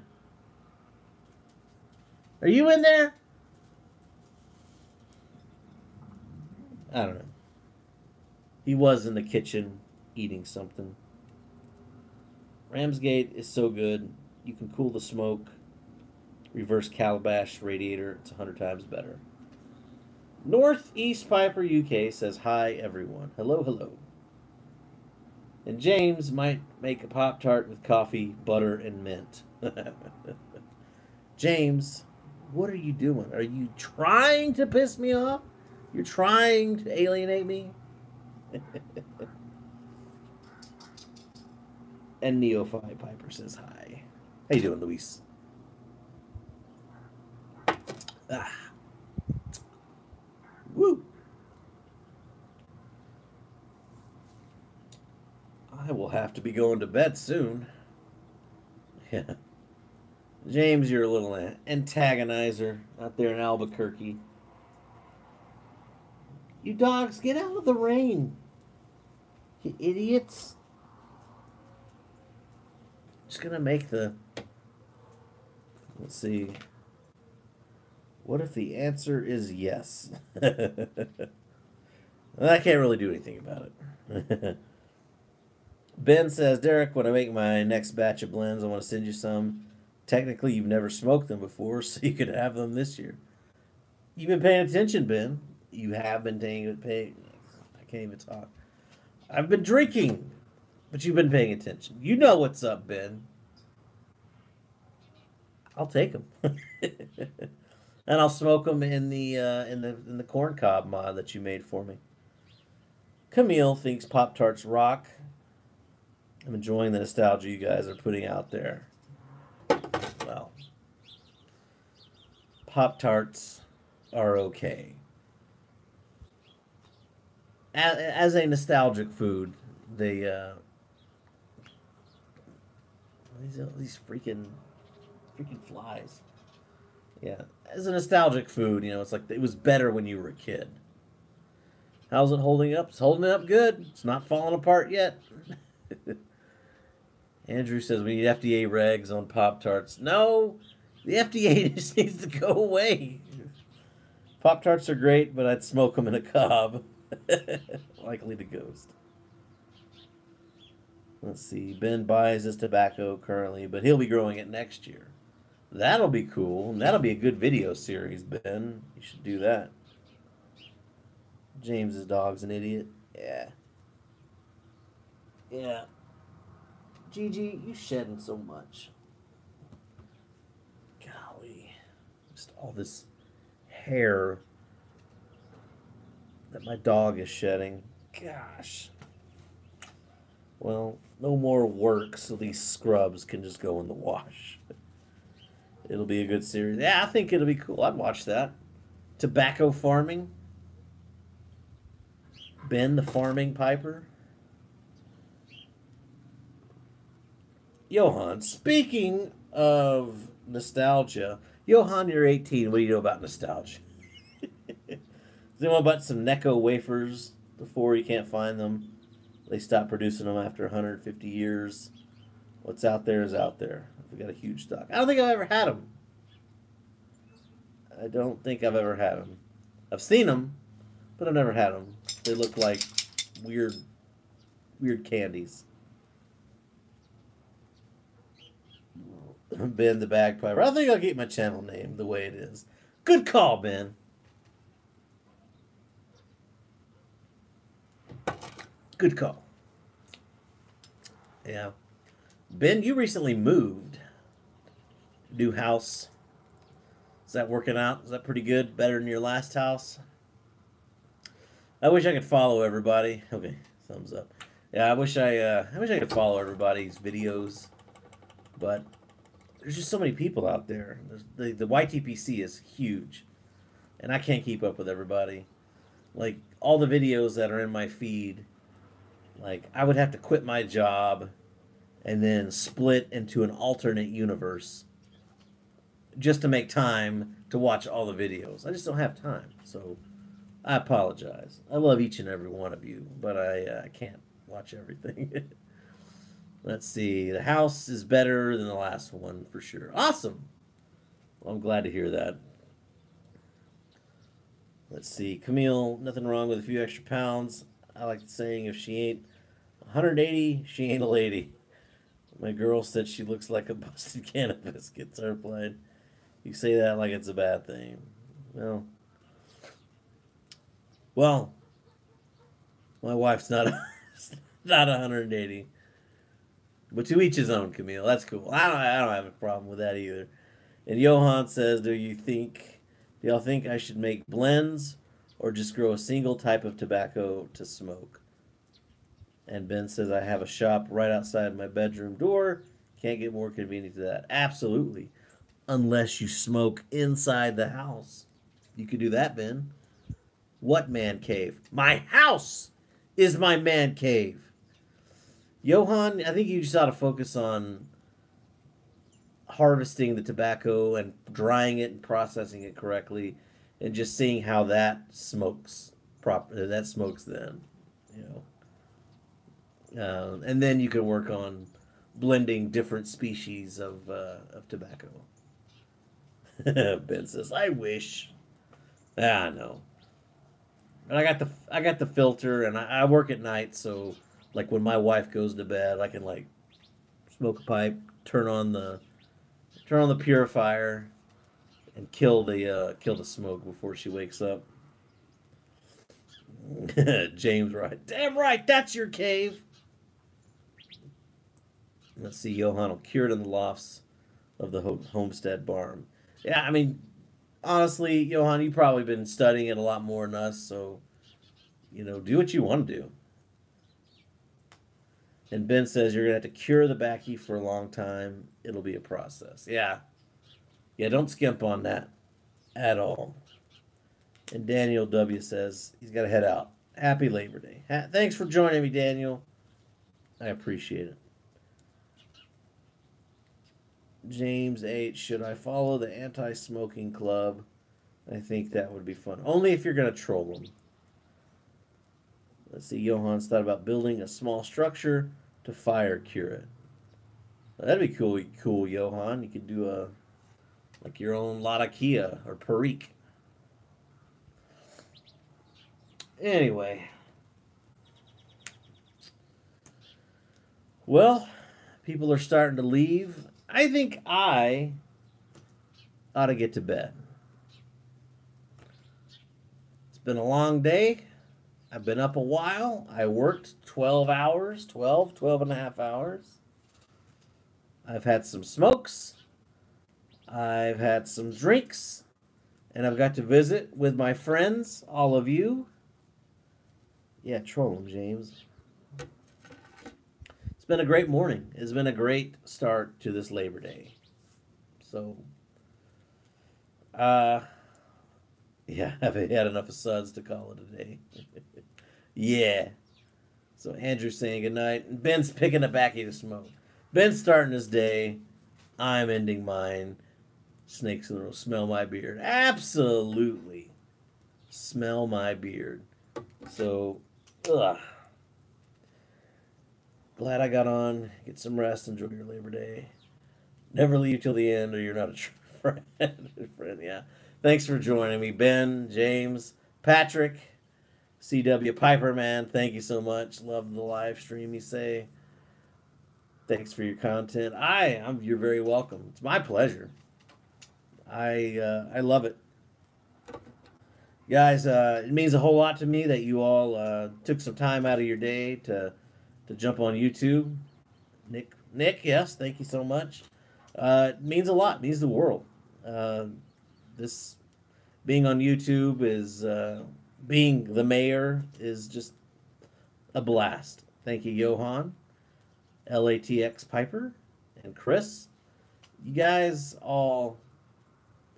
Are you in there? I don't know. He was in the kitchen eating something. Ramsgate is so good. You can cool the smoke. Reverse calabash radiator. It's 100 times better. Northeast Piper UK says, hi, everyone. Hello, hello. And James might make a Pop-tart with coffee, butter, and mint. James, what are you doing? Are you trying to piss me off? You're trying to alienate me? And Neophyte Piper says hi. How you doing, Luis? Ah. Woo! I will have to be going to bed soon. Yeah. James, you're a little antagonizer out there in Albuquerque. You dogs, get out of the rain. You idiots. Just gonna make the... Let's see. What if the answer is yes? I can't really do anything about it. Ben says, Derek, when I make my next batch of blends, I want to send you some. Technically, you've never smoked them before, so you could have them this year. You've been paying attention, Ben. You have been paying... I can't even talk. I've been drinking, but you've been paying attention. You know what's up, Ben. I'll take them. And I'll smoke them in the corn cob mod that you made for me. Camille thinks Pop-Tarts rock. I'm enjoying the nostalgia you guys are putting out there. Well, Pop-tarts are okay. As a nostalgic food, they these freaking flies. Yeah, as a nostalgic food, it's like it was better when you were a kid. How's it holding up? It's holding up good. It's not falling apart yet. Andrew says we need FDA regs on Pop Tarts. No, the FDA just needs to go away. Pop Tarts are great, but I'd smoke them in a cob. Likely to ghost. Let's see. Ben buys his tobacco currently, but he'll be growing it next year. That'll be cool. And that'll be a good video series, Ben. You should do that. James's dog's an idiot. Yeah. Yeah. Gigi, you shedding so much. Golly. Just all this hair that my dog is shedding. Gosh. Well, no more work, so these scrubs can just go in the wash. It'll be a good series. Yeah, I think it'll be cool. I'd watch that. Tobacco farming. Ben the farming piper. Johan, speaking of nostalgia, Johan, you're 18. What do you know about nostalgia? Does anyone about some Necco wafers before you can't find them? They stopped producing them after 150 years. What's out there is out there. We got a huge stock. I don't think I've ever had them. I don't think I've ever had them. I've seen them, but I've never had them. They look like weird candies. Ben the bagpiper. I think I'll keep my channel name the way it is. Good call, Ben. Good call. Yeah. Ben, you recently moved. New house. Is that working out? Is that pretty good? Better than your last house? I wish I could follow everybody. Okay, thumbs up. Yeah, I wish I could follow everybody's videos, but there's just so many people out there. The YTPC is huge, and I can't keep up with everybody. Like all the videos that are in my feed, like I would have to quit my job and then split into an alternate universe just to make time to watch all the videos. I just don't have time, so I apologize. I love each and every one of you, but I can't watch everything. Let's see. The house is better than the last one for sure. Awesome. Well, I'm glad to hear that. Let's see. Camille, nothing wrong with a few extra pounds. I like saying if she ain't 180, she ain't a lady. My girl said she looks like a busted can of biscuits. I replied, you say that like it's a bad thing. Well, my wife's not not 180. But to each his own, Camille. That's cool. I don't have a problem with that either. And Johan says, do y'all think I should make blends or just grow a single type of tobacco to smoke? And Ben says, I have a shop right outside my bedroom door. Can't get more convenient than that. Absolutely. Unless you smoke inside the house. You could do that, Ben. What man cave? My house is my man cave. Johan, I think you just ought to focus on harvesting the tobacco and drying it and processing it correctly and just seeing how that smokes that smokes then, and then you can work on blending different species of tobacco. Ben says, I wish. I know. But I got the filter, and I work at night, so like when my wife goes to bed, I can like smoke a pipe, turn on the purifier, and kill the smoke before she wakes up. James, right? Damn right, that's your cave. Let's see, Johan will cure it in the lofts of the homestead barn. Yeah, I mean, honestly, Johan, you've probably been studying it a lot more than us, so do what you want to do. And Ben says you're going to have to cure the backy for a long time. It'll be a process. Yeah. Yeah, don't skimp on that at all. And Daniel W. says he's got to head out. Happy Labor Day. Thanks for joining me, Daniel. I appreciate it. James H. Should I follow the anti-smoking club? I think that would be fun. Only if you're going to troll them. Let's see. Johan's thought about building a small structure to fire cure it. That'd be cool, Johan. You could do like your own Latakia or Perique. Anyway. Well, people are starting to leave. I think I ought to get to bed. It's been a long day. I've been up a while. I worked 12 hours, 12 and a half hours. I've had some smokes. I've had some drinks. And I've got to visit with my friends, all of you. Yeah, troll them, James. It's been a great morning. It's been a great start to this Labor Day. So, yeah, I've had enough of suds to call it a day. Yeah. So Andrew's saying goodnight. And Ben's picking a backy to smoke. Ben's starting his day. I'm ending mine. Snakes in the road. Smell my beard. Absolutely. Smell my beard. So, ugh. Glad I got on. Get some rest. Enjoy your Labor Day. Never leave till the end or you're not a true friend. Yeah. Thanks for joining me. Ben, James, Patrick, C.W. Piper, man. Thank you so much. Love the live stream, you say. Thanks for your content. You're very welcome. It's my pleasure. I love it. Guys, it means a whole lot to me that you all took some time out of your day to jump on YouTube. Nick, yes, thank you so much. It means a lot. It means the world. This being on YouTube is being the mayor is just a blast. Thank you, Johan, LATX Piper, and Chris. You guys all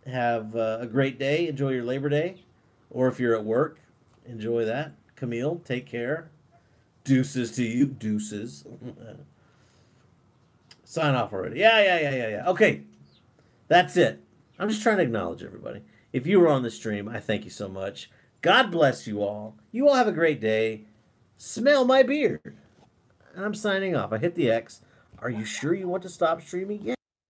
have a great day. Enjoy your Labor Day. Or if you're at work, enjoy that. Camille, take care. Deuces to you. Deuces. Sign off already. Yeah. Okay. That's it. I'm just trying to acknowledge everybody. If you were on the stream, I thank you so much. God bless you all. You all have a great day. Smell my beard. And I'm signing off. I hit the X. Are you sure you want to stop streaming? Yeah.